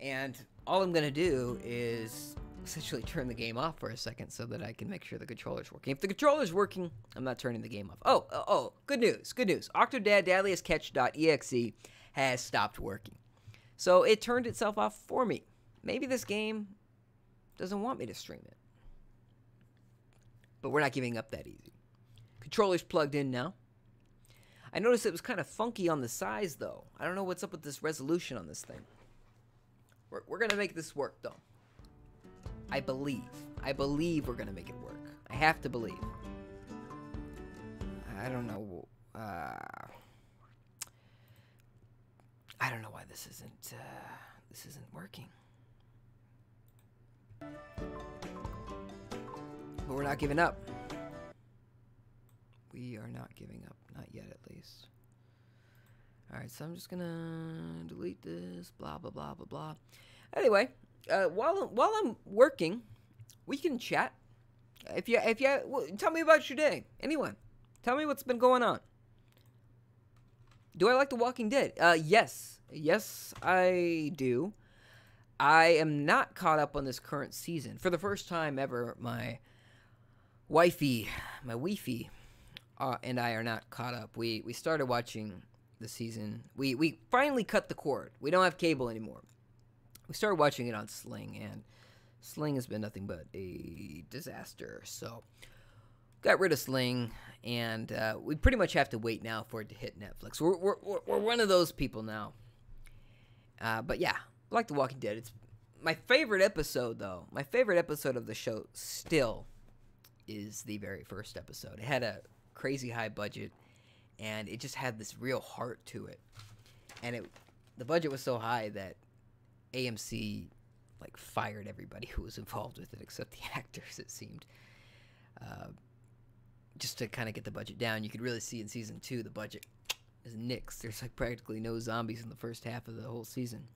And all I'm going to do is essentially turn the game off for a second so that I can make sure the controller's working. If the controller's working, I'm not turning the game off. Oh, good news, good news. Octodad DadliestCatch.exe has stopped working. So it turned itself off for me. Maybe this game doesn't want me to stream it. But we're not giving up that easy. Controller's plugged in now. I noticed it was kind of funky on the size, though. I don't know what's up with this resolution on this thing. We're going to make this work, though. I believe. I believe we're going to make it work. I have to believe. I don't know. I don't know why this isn't working. But we're not giving up. We are not giving up. Not yet, at least. Alright, so I'm just gonna delete this. Blah, blah, blah, blah, blah. Anyway, while I'm working, we can chat. If you well, tell me about your day. Anyone. Tell me what's been going on. Do I like The Walking Dead? Yes. Yes, I do. I am not caught up on this current season. For the first time ever, my Wifey, my wifey, and I are not caught up. We started watching the season. We finally cut the cord. We don't have cable anymore. We started watching it on Sling, and Sling has been nothing but a disaster. So got rid of Sling, and we pretty much have to wait now for it to hit Netflix. We're one of those people now. But yeah, I like The Walking Dead. It's my favorite episode, though. My favorite episode of the show still is the very first episode. It had a crazy high budget, and it just had this real heart to it. And the budget was so high that AMC like fired everybody who was involved with it except the actors, it seemed. Just to kind of get the budget down. You could really see in season 2 the budget is nixed. There's like practically no zombies in the first half of the whole season.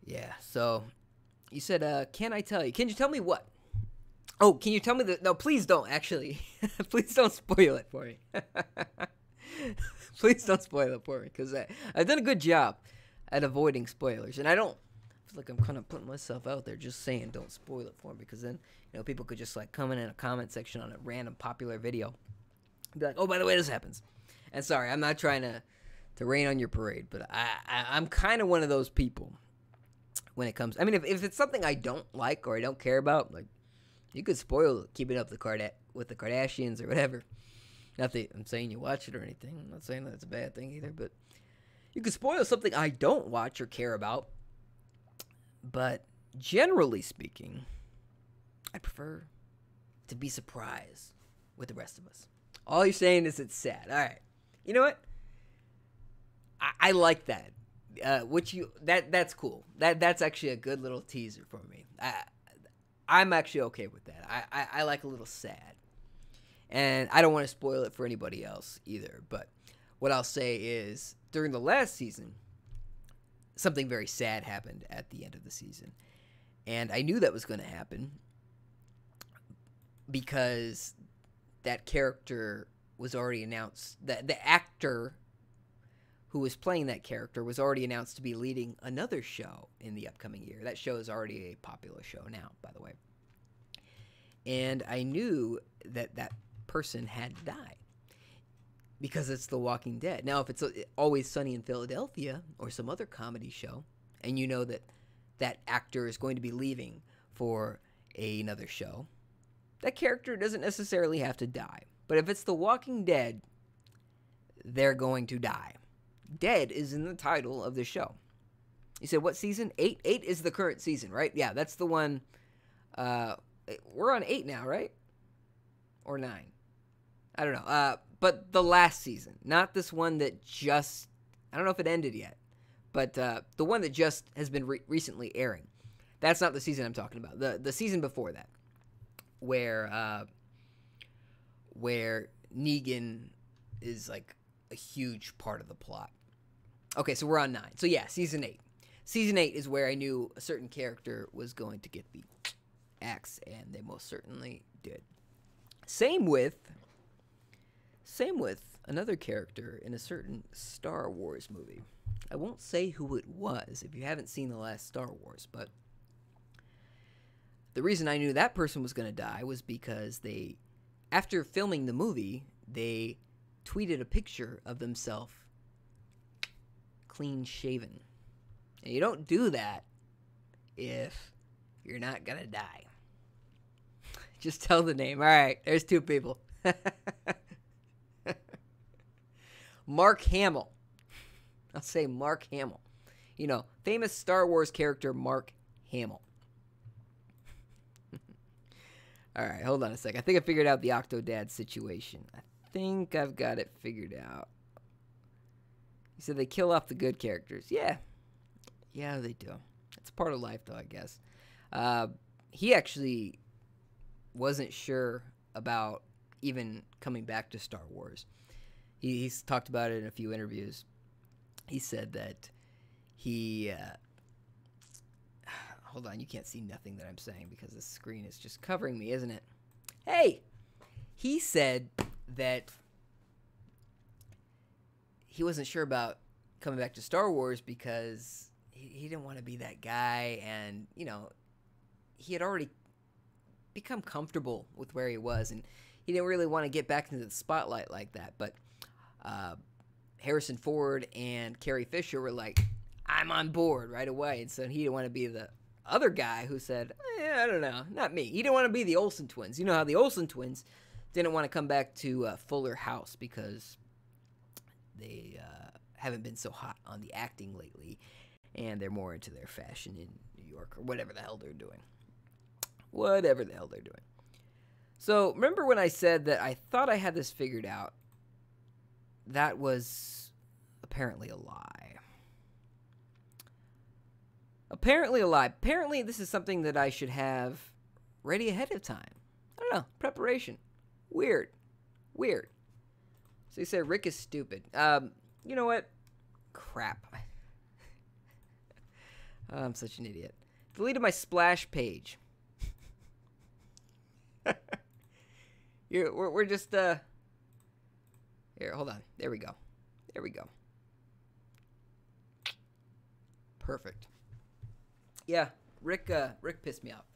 Yeah, so you said, can I tell you? Can you tell me what? Oh, can you tell me no, please don't, actually. Please don't spoil it for me. Please don't spoil it for me, because I've done a good job at avoiding spoilers. And I feel like I'm kind of putting myself out there just saying don't spoil it for me, because then, people could just like come in a comment section on a random popular video and be like, oh, by the way, this happens. And sorry, I'm not trying to rain on your parade, but I'm kind of one of those people when it comes. I mean, if it's something I don't like or I don't care about, like, you could spoil Keeping Up with the Kardashians or whatever. Not that I'm saying you watch it or anything. I'm not saying that it's a bad thing either, but you could spoil something I don't watch or care about. But generally speaking, I prefer to be surprised with the rest of us. All you're saying is it's sad. All right. You know what? I like that. That's cool. That's actually a good little teaser for me. I'm actually okay with that. I like a little sad. And I don't want to spoil it for anybody else either. But what I'll say is, during the last season, something very sad happened at the end of the season. And I knew that was going to happen because that character was already announced. The actor who was playing that character was already announced to be leading another show in the upcoming year. That show is already a popular show now, by the way. And I knew that person had to die because it's The Walking Dead. Now, if it's Always Sunny in Philadelphia or some other comedy show, and you know that actor is going to be leaving for another show, that character doesn't necessarily have to die. But if it's The Walking Dead, they're going to die. Dead is in the title of the show. You said what season? 8? 8 is the current season, right? Yeah, that's the one. We're on 8 now, right? Or 9? I don't know. But the last season, not this one that just, I don't know if it ended yet, but the one that just has been recently airing. That's not the season I'm talking about. The season before that, where Negan is like a huge part of the plot. Okay, so we're on 9. So yeah, season 8. Season 8 is where I knew a certain character was going to get the axe, and they most certainly did. Same with another character in a certain Star Wars movie. I won't say who it was if you haven't seen the last Star Wars, but the reason I knew that person was going to die was because after filming the movie, they tweeted a picture of themselves clean shaven. And you don't do that if you're not going to die. Just tell the name. All right, there's 2 people. Mark Hamill. I'll say Mark Hamill. Famous Star Wars character Mark Hamill. All right, hold on a sec. I think I figured out the Octodad situation. I think I've got it figured out. You said they kill off the good characters. Yeah, they do. It's part of life, though, I guess. He actually wasn't sure about even coming back to Star Wars. He's talked about it in a few interviews. He said that he... hold on, you can't see nothing that I'm saying because the screen is just covering me, isn't it? Hey! He said that he wasn't sure about coming back to Star Wars because he didn't want to be that guy, and, he had already become comfortable with where he was, and he didn't really want to get back into the spotlight like that. But Harrison Ford and Carrie Fisher were like, I'm on board right away. And so he didn't want to be the other guy who said, I don't know, not me. He didn't want to be the Olsen twins. You know how the Olsen twins didn't want to come back to Fuller House because they haven't been so hot on the acting lately, and they're more into their fashion in New York or whatever the hell they're doing. Whatever the hell they're doing. So, remember when I said that I thought I had this figured out? That was apparently a lie. Apparently a lie. Apparently this is something that I should have ready ahead of time. I don't know. Preparation. Weird. So you said Rick is stupid. You know what? Crap. I'm such an idiot. Deleted my splash page. We're just here, hold on. There we go. Perfect. Yeah, Rick pissed me off.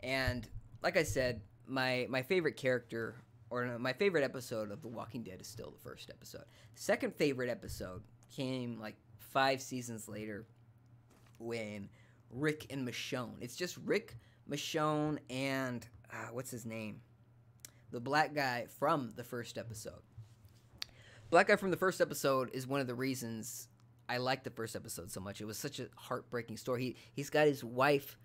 And like I said, my favorite character, or no, my favorite episode of The Walking Dead is still the first episode. Second favorite episode came like 5 seasons later when Rick and Michonne. It's just Rick, Michonne, and what's his name? The black guy from the first episode. Black guy from the first episode is one of the reasons I liked the first episode so much. It was such a heartbreaking story. He's got his wife,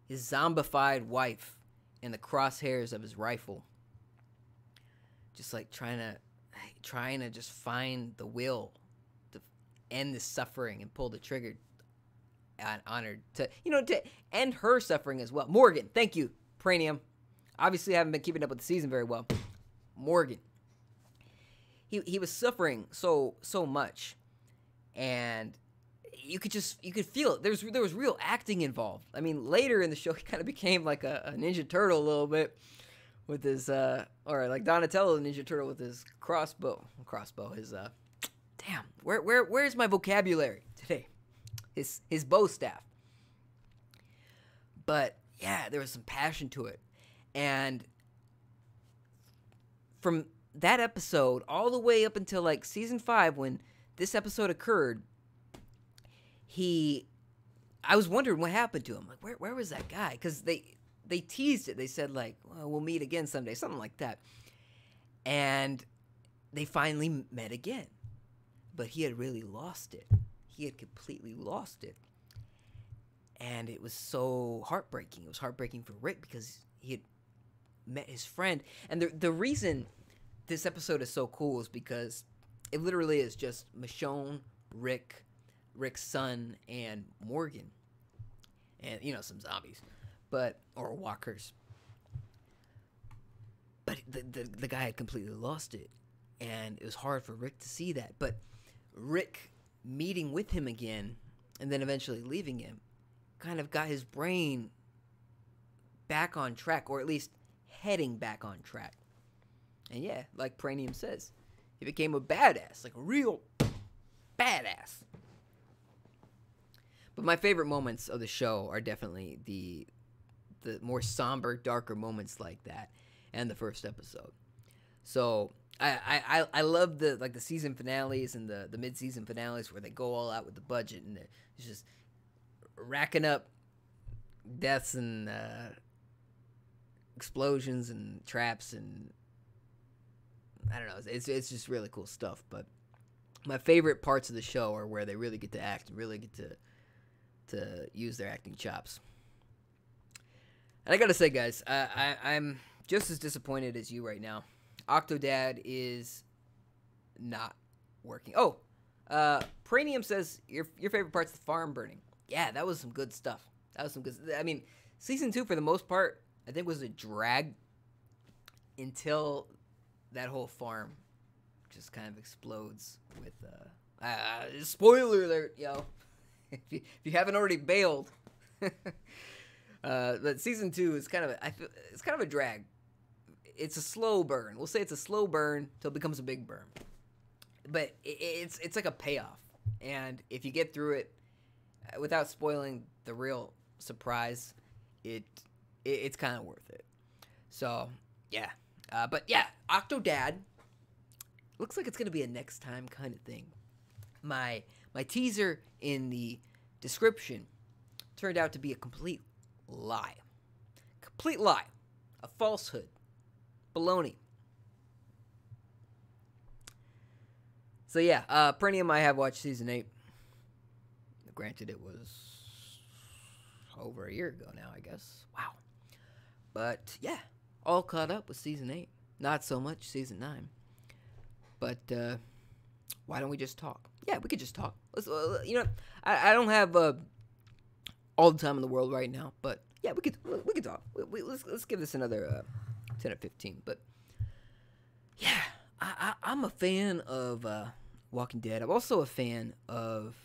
his zombified wife, in the crosshairs of his rifle, just like trying to just find the will to end the suffering and pull the trigger on her to end her suffering as well. Morgan, thank you, Pranium. Obviously, I haven't been keeping up with the season very well. Morgan. He was suffering so much, and you could feel it. There was real acting involved. I mean, later in the show, he kind of became like a Ninja Turtle a little bit with his or like Donatello the Ninja Turtle with his crossbow. His damn. Where's my vocabulary today? His bow staff. But yeah, there was some passion to it. And from that episode all the way up until like season 5, when this episode occurred, I was wondering what happened to him. Like, where was that guy? Because they teased it. They said like, well, we'll meet again someday, something like that. And they finally met again. But he had really lost it. He had completely lost it. And it was so heartbreaking. It was heartbreaking for Rick because he had met his friend. And the reason this episode is so cool is because it literally is just Michonne, Rick's son, and Morgan. And, some zombies. Or walkers. But the guy had completely lost it. And it was hard for Rick to see that. But Rick meeting with him again, and then eventually leaving him, kind of got his brain back on track, or at least heading back on track. And yeah, like Pranium says, he became a badass, like a real badass. But my favorite moments of the show are definitely the more somber, darker moments like that, and the first episode. So I love the season finales and the mid-season finales where they go all out with the budget and it's just racking up deaths and explosions and traps, and I don't know, it's just really cool stuff. But my favorite parts of the show are where they really get to act and really get to use their acting chops. And I gotta say, guys, I'm just as disappointed as you right now. Octodad is not working. Oh, Pranium says your favorite part's the farm burning. Yeah, that was some good stuff. I mean, season 2 for the most part, I think was a drag until that whole farm just kind of explodes with spoiler alert, yo. if you haven't already bailed. But season 2 is kind of a drag. It's a slow burn. We'll say it's a slow burn till it becomes a big burn. But it's like a payoff. And if you get through it without spoiling the real surprise, it it's kind of worth it. So, yeah. But yeah, Octodad looks like it's going to be a next time kind of thing. My teaser in the description turned out to be a complete lie. Complete lie. A falsehood. Baloney. So yeah, Perennium, I have watched season 8. Granted, it was over a year ago now, I guess. Wow. But yeah, all caught up with season 8. Not so much season 9. But why don't we just talk? Yeah, we could just talk. Let's, I don't have all the time in the world right now, but yeah, we could talk. Let's give this another 10 or 15. But yeah, I'm a fan of Walking Dead. I'm also a fan of.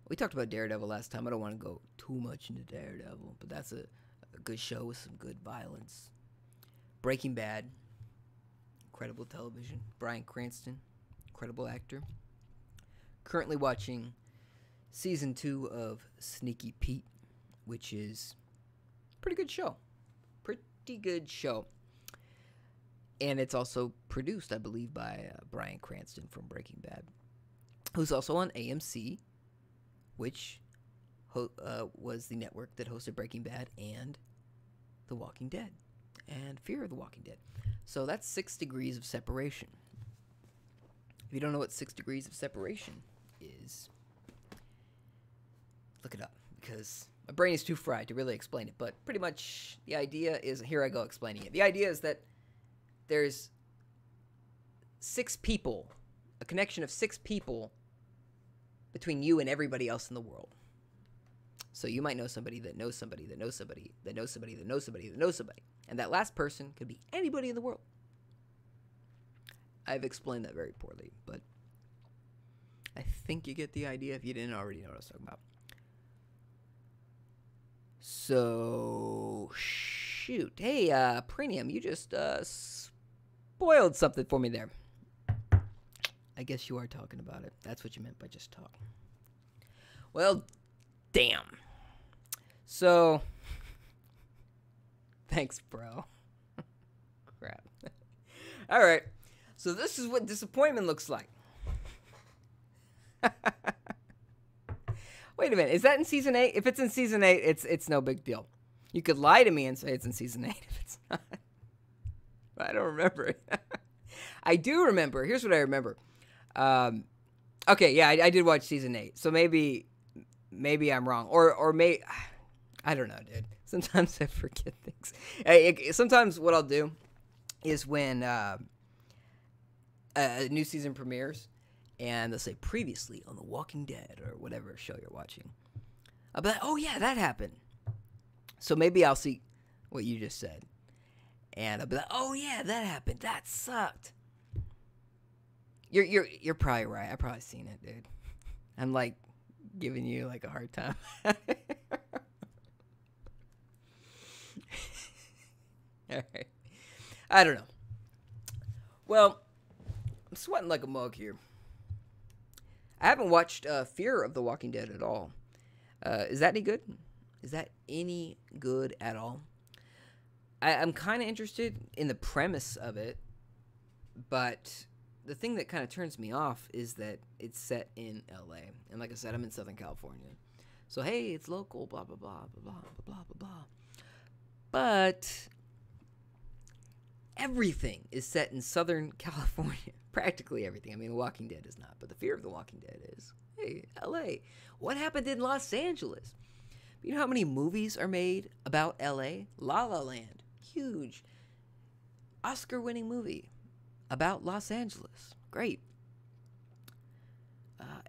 We talked about Daredevil last time. I don't want to go too much into Daredevil, but that's a good show with some good violence. Breaking Bad, incredible television. Bryan Cranston, incredible actor. Currently watching season 2 of Sneaky Pete, which is a pretty good show. Pretty good show. And it's also produced, I believe, by Bryan Cranston from Breaking Bad, who's also on AMC, which was the network that hosted Breaking Bad and The Walking Dead and Fear of the Walking Dead. So that's 6 degrees of separation. If you don't know what 6 degrees of separation is, look it up, because my brain is too fried to really explain it. But pretty much the idea is, here I go explaining it. The idea is that there's 6 people, a connection of 6 people between you and everybody else in the world. So you might know somebody that knows somebody that knows somebody that knows somebody that knows somebody that knows somebody. And that last person could be anybody in the world. I've explained that very poorly, but I think you get the idea if you didn't already know what I was talking about. So, shoot. Hey, Premium, you just spoiled something for me there. I guess you are talking about it. That's what you meant by just talk. Well, damn. So, thanks, bro. Crap. All right. So this is what disappointment looks like. Wait a minute. Is that in season 8? If it's in season 8, it's no big deal. You could lie to me and say it's in season 8 if it's not. But I don't remember it. I do remember. Here's what I remember. Okay, yeah, I did watch season 8. So maybe I'm wrong. Or I don't know, dude. Sometimes I forget things. Sometimes what I'll do is when a new season premieres and they'll say previously on The Walking Dead or whatever show you're watching, I'll be like, oh yeah, that happened. So maybe I'll see what you just said and I'll be like, oh yeah, that happened. That sucked. You're probably right. I've probably seen it, dude. I'm like giving you like a hard time. All right. I don't know. Well, I'm sweating like a mug here. I haven't watched Fear of the Walking Dead at all. Is that any good? Is that any good at all? I'm kind of interested in the premise of it, but the thing that kind of turns me off is that it's set in LA. And like I said, I'm in Southern California. So, hey, it's local, blah, blah, blah, blah, blah, blah, blah, blah. But everything is set in Southern California. Practically everything. I mean, The Walking Dead is not, but the Fear of the Walking Dead is. Hey, LA. What happened in Los Angeles? You know how many movies are made about LA? La La Land. Huge. Oscar-winning movie about Los Angeles. Great.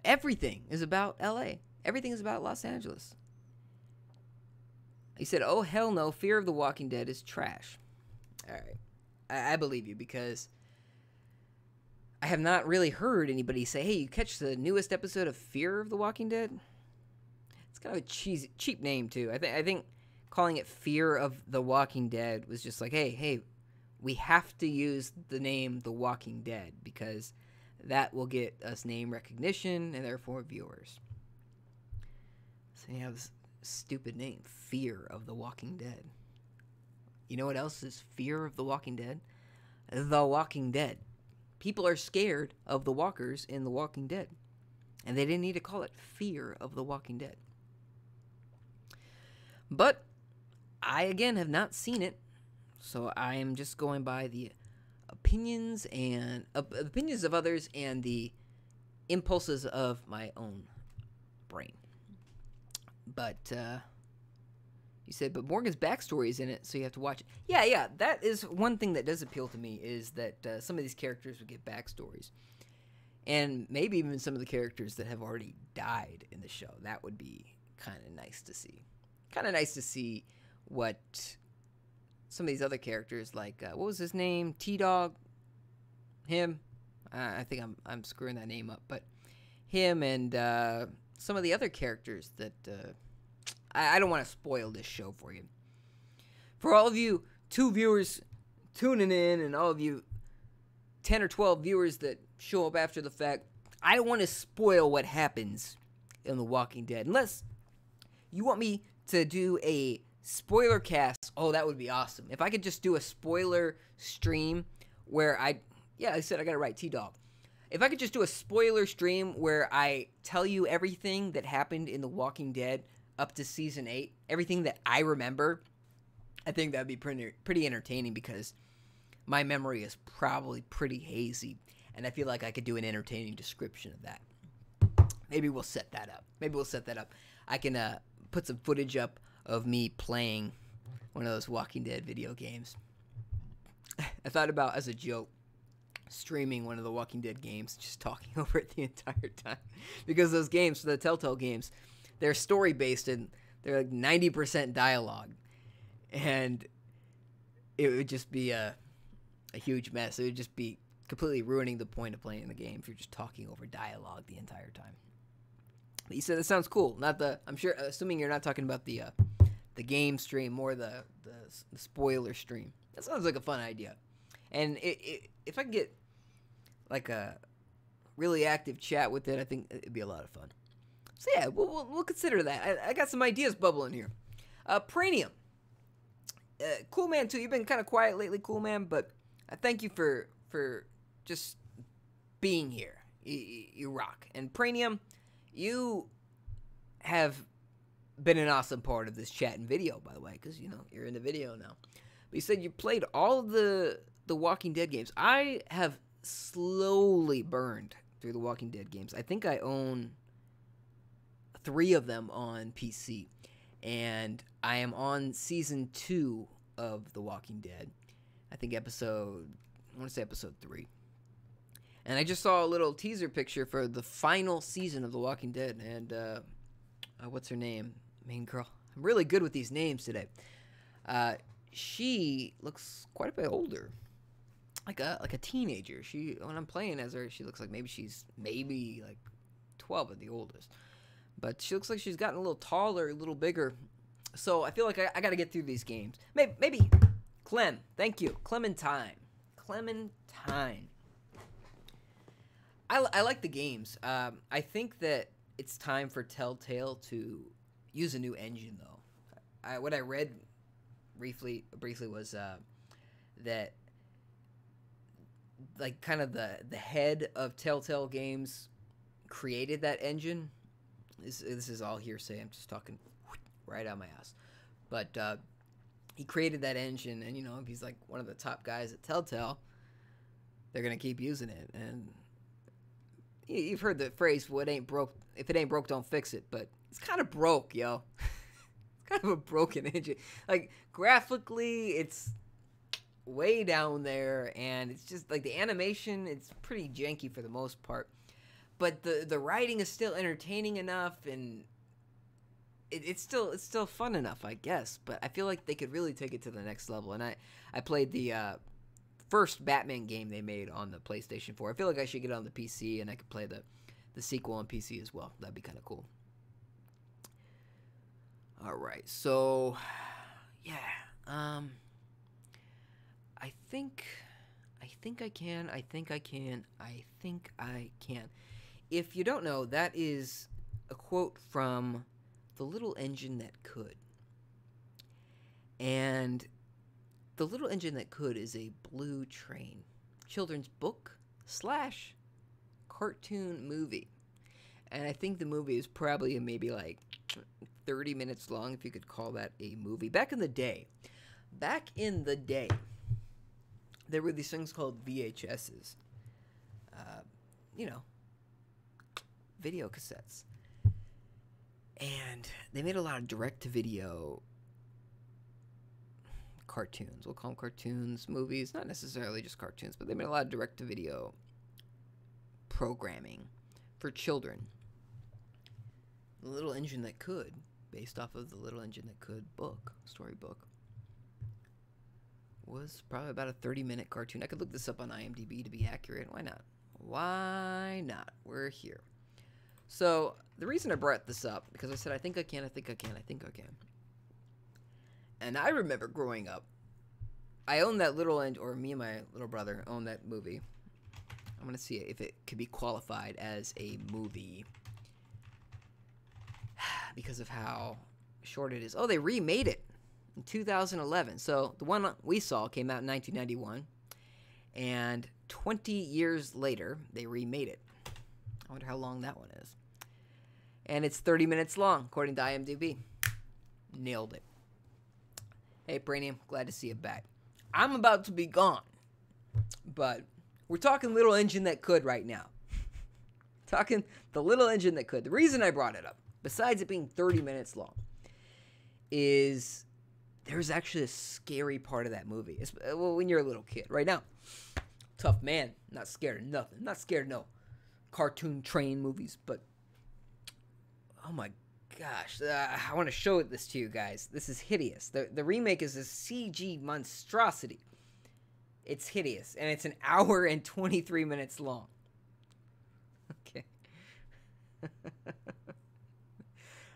Everything is about LA. Everything is about Los Angeles. He said, oh, hell no, Fear of the Walking Dead is trash. All right. I believe you because I have not really heard anybody say, hey, you catch the newest episode of Fear of the Walking Dead? It's kind of a cheap name, too. I think calling it Fear of the Walking Dead was just like, hey, we have to use the name The Walking Dead because that will get us name recognition and therefore viewers. So you have Stupid name. Fear of the Walking Dead. You know what else is Fear of the Walking Dead? The Walking Dead. People are scared of the walkers in The Walking Dead. And they didn't need to call it Fear of the Walking Dead. But I, again, have not seen it. So I am just going by the opinions of others and the impulses of my own brain. But you said, but Morgan's backstory is in it, so you have to watch it. Yeah, that is one thing that does appeal to me, is that some of these characters would get backstories. And maybe even some of the characters that have already died in the show. That would be kind of nice to see. Kind of nice to see what some of these other characters, like, what was his name? T-Dog? Him? I think I'm screwing that name up. But him and some of the other characters that... I don't want to spoil this show for you. For all of you 2 viewers tuning in and all of you 10 or 12 viewers that show up after the fact, I don't want to spoil what happens in The Walking Dead. Unless you want me to do a spoiler cast, oh, that would be awesome. If I could just do a spoiler stream where I said I got it right, T-Dog. If I could just do a spoiler stream where I tell you everything that happened in The Walking Dead up to season 8, everything that I remember, I think that would be pretty entertaining, because my memory is probably pretty hazy, and I feel like I could do an entertaining description of that. Maybe we'll set that up. I can put some footage up of me playing one of those Walking Dead video games. I thought about, as a joke, streaming one of the Walking Dead games, just talking over it the entire time. Because those games, the Telltale games, they're story-based, and they're like 90% dialogue. And it would just be a huge mess. It would just be completely ruining the point of playing the game if you're just talking over dialogue the entire time. But you said that sounds cool. I'm sure, assuming you're not talking about the game stream or the spoiler stream. That sounds like a fun idea. And if I can get like a really active chat with it, I think it'd be a lot of fun. So yeah, we'll consider that. I got some ideas bubbling here. Pranium. Cool man too. You've been kind of quiet lately, cool man, but I thank you for just being here. You rock. And Pranium, you have been an awesome part of this chat and video, by the way, because you're in the video now. But you said you played all of the Walking Dead games. I have slowly burned through the Walking Dead games. I think I own 3 of them on PC, and I am on season 2 of The Walking Dead. I think episode 3. And I just saw a little teaser picture for the final season of The Walking Dead, and what's her name? Main girl. I'm really good with these names today. She looks quite a bit older, like a teenager. When I'm playing as her, she looks like she's like 12 at the oldest. But she looks like she's gotten a little taller, a little bigger. So I feel like I got to get through these games. Maybe Clem. Thank you. Clementine. I like the games. I think that it's time for Telltale to use a new engine, though. What I read briefly was that, like, kind of the head of Telltale Games created that engine. This is all hearsay. I'm just talking right out my ass. But he created that engine, and if he's like one of the top guys at Telltale, they're gonna keep using it. And you've heard the phrase, if it ain't broke, don't fix it." But it's kind of broke, yo. It's kind of a broken engine. Like, graphically, it's way down there, and it's just like the animation, it's pretty janky for the most part. But the writing is still entertaining enough, and it's still fun enough, I guess. But I feel like they could really take it to the next level. And I played the first Batman game they made on the PlayStation 4. I feel like I should get it on the PC, and I could play the sequel on PC as well. That'd be kind of cool. All right, so yeah, I think I can. If you don't know, that is a quote from The Little Engine That Could. And The Little Engine That Could is a Blue Train children's book / cartoon movie. And I think the movie is probably maybe like 30 minutes long, if you could call that a movie. Back in the day, there were these things called VHSs. Video cassettes. And they made a lot of direct-to-video cartoons. We'll call them cartoons, movies, not necessarily just cartoons, but they made a lot of direct-to-video programming for children. The Little Engine That Could, based off of the Little Engine That Could storybook, was probably about a 30-minute cartoon. I could look this up on IMDb to be accurate. Why not? Why not? We're here. So, the reason I brought this up, because I said, I think I can. And I remember growing up, I owned that or me and my little brother owned that movie. I'm going to see if it could be qualified as a movie because of how short it is. Oh, they remade it in 2011. So, the one we saw came out in 1991, and 20 years later, they remade it. I wonder how long that one is. And it's 30 minutes long, according to IMDb. Nailed it. Hey, Brainium, glad to see you back. I'm about to be gone, but we're talking Little Engine That Could right now. Talking the Little Engine That Could. The reason I brought it up, besides it being 30 minutes long, is there's actually a scary part of that movie. Well, when you're a little kid. Right now, tough man, not scared of nothing. Not scared of no cartoon train movies, but oh my gosh, I want to show this to you guys. This is hideous. The remake is a CG monstrosity. It's hideous, and it's an hour and 23 minutes long. Okay.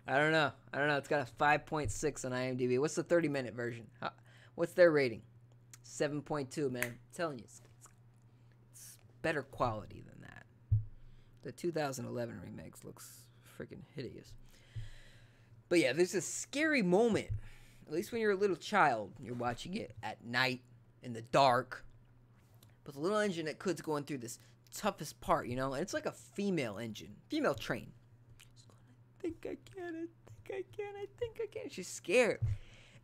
I don't know. It's got a 5.6 on IMDb. What's the 30-minute version? What's their rating? 7.2, man. I'm telling you, it's better quality than that. The 2011 remakes looks freaking hideous. But yeah, there's a scary moment, at least when you're a little child, you're watching it at night, in the dark. But the Little Engine That Could's going through this toughest part, and it's like a female engine, female train. I think I can. She's scared.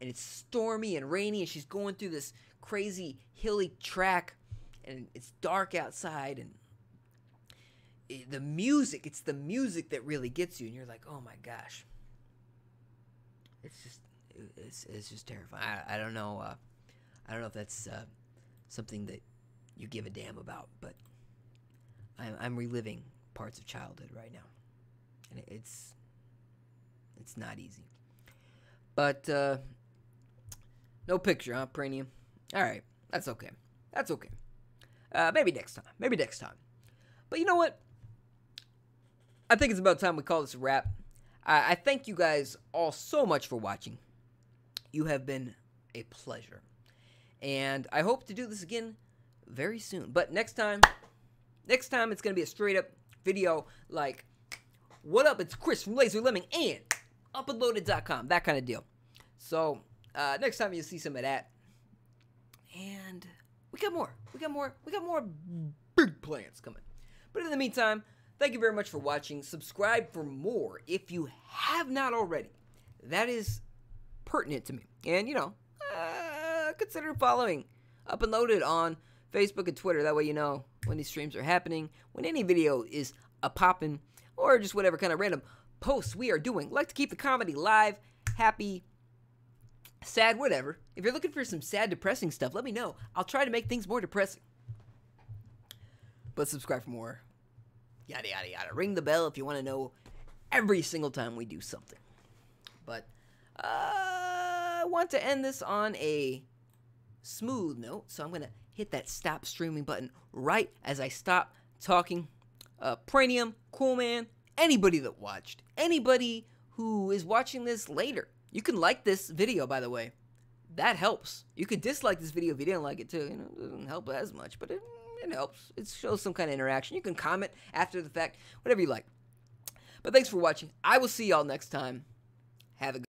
And it's stormy and rainy, and she's going through this crazy hilly track, and it's dark outside, and it's the music that really gets you, and you're like, oh my gosh. It's just terrifying. I don't know. I don't know if that's something that you give a damn about, but I'm reliving parts of childhood right now, and it's not easy. But no picture, huh, Pranium? All right, that's okay. Maybe next time. But you know what? I think it's about time we call this a wrap. I thank you guys all so much for watching. You have been a pleasure. And I hope to do this again very soon. But next time it's going to be a straight up video like, what up, it's Chris from Laser Lemming and UPNLOADED.com, that kind of deal. So, next time you'll see some of that. And we got more big plans coming. But in the meantime, thank you very much for watching. Subscribe for more if you have not already. That is pertinent to me. And, consider following UPNLOADED on Facebook and Twitter. That way you know when these streams are happening, when any video is a-poppin', or just whatever kind of random posts we are doing. Like to keep the comedy live, happy, sad, whatever. If you're looking for some sad, depressing stuff, let me know. I'll try to make things more depressing. But subscribe for more. Yada, yada, yada. Ring the bell if you want to know every single time we do something. But I want to end this on a smooth note, so I'm going to hit that stop streaming button right as I stop talking. Pranium, Cool Man, anybody that watched, anybody who is watching this later, you can like this video, by the way. That helps. You could dislike this video if you didn't like it, too. It doesn't help as much, but it helps. It shows some kind of interaction. You can comment after the fact, whatever you like. But thanks for watching. I will see y'all next time. Have a good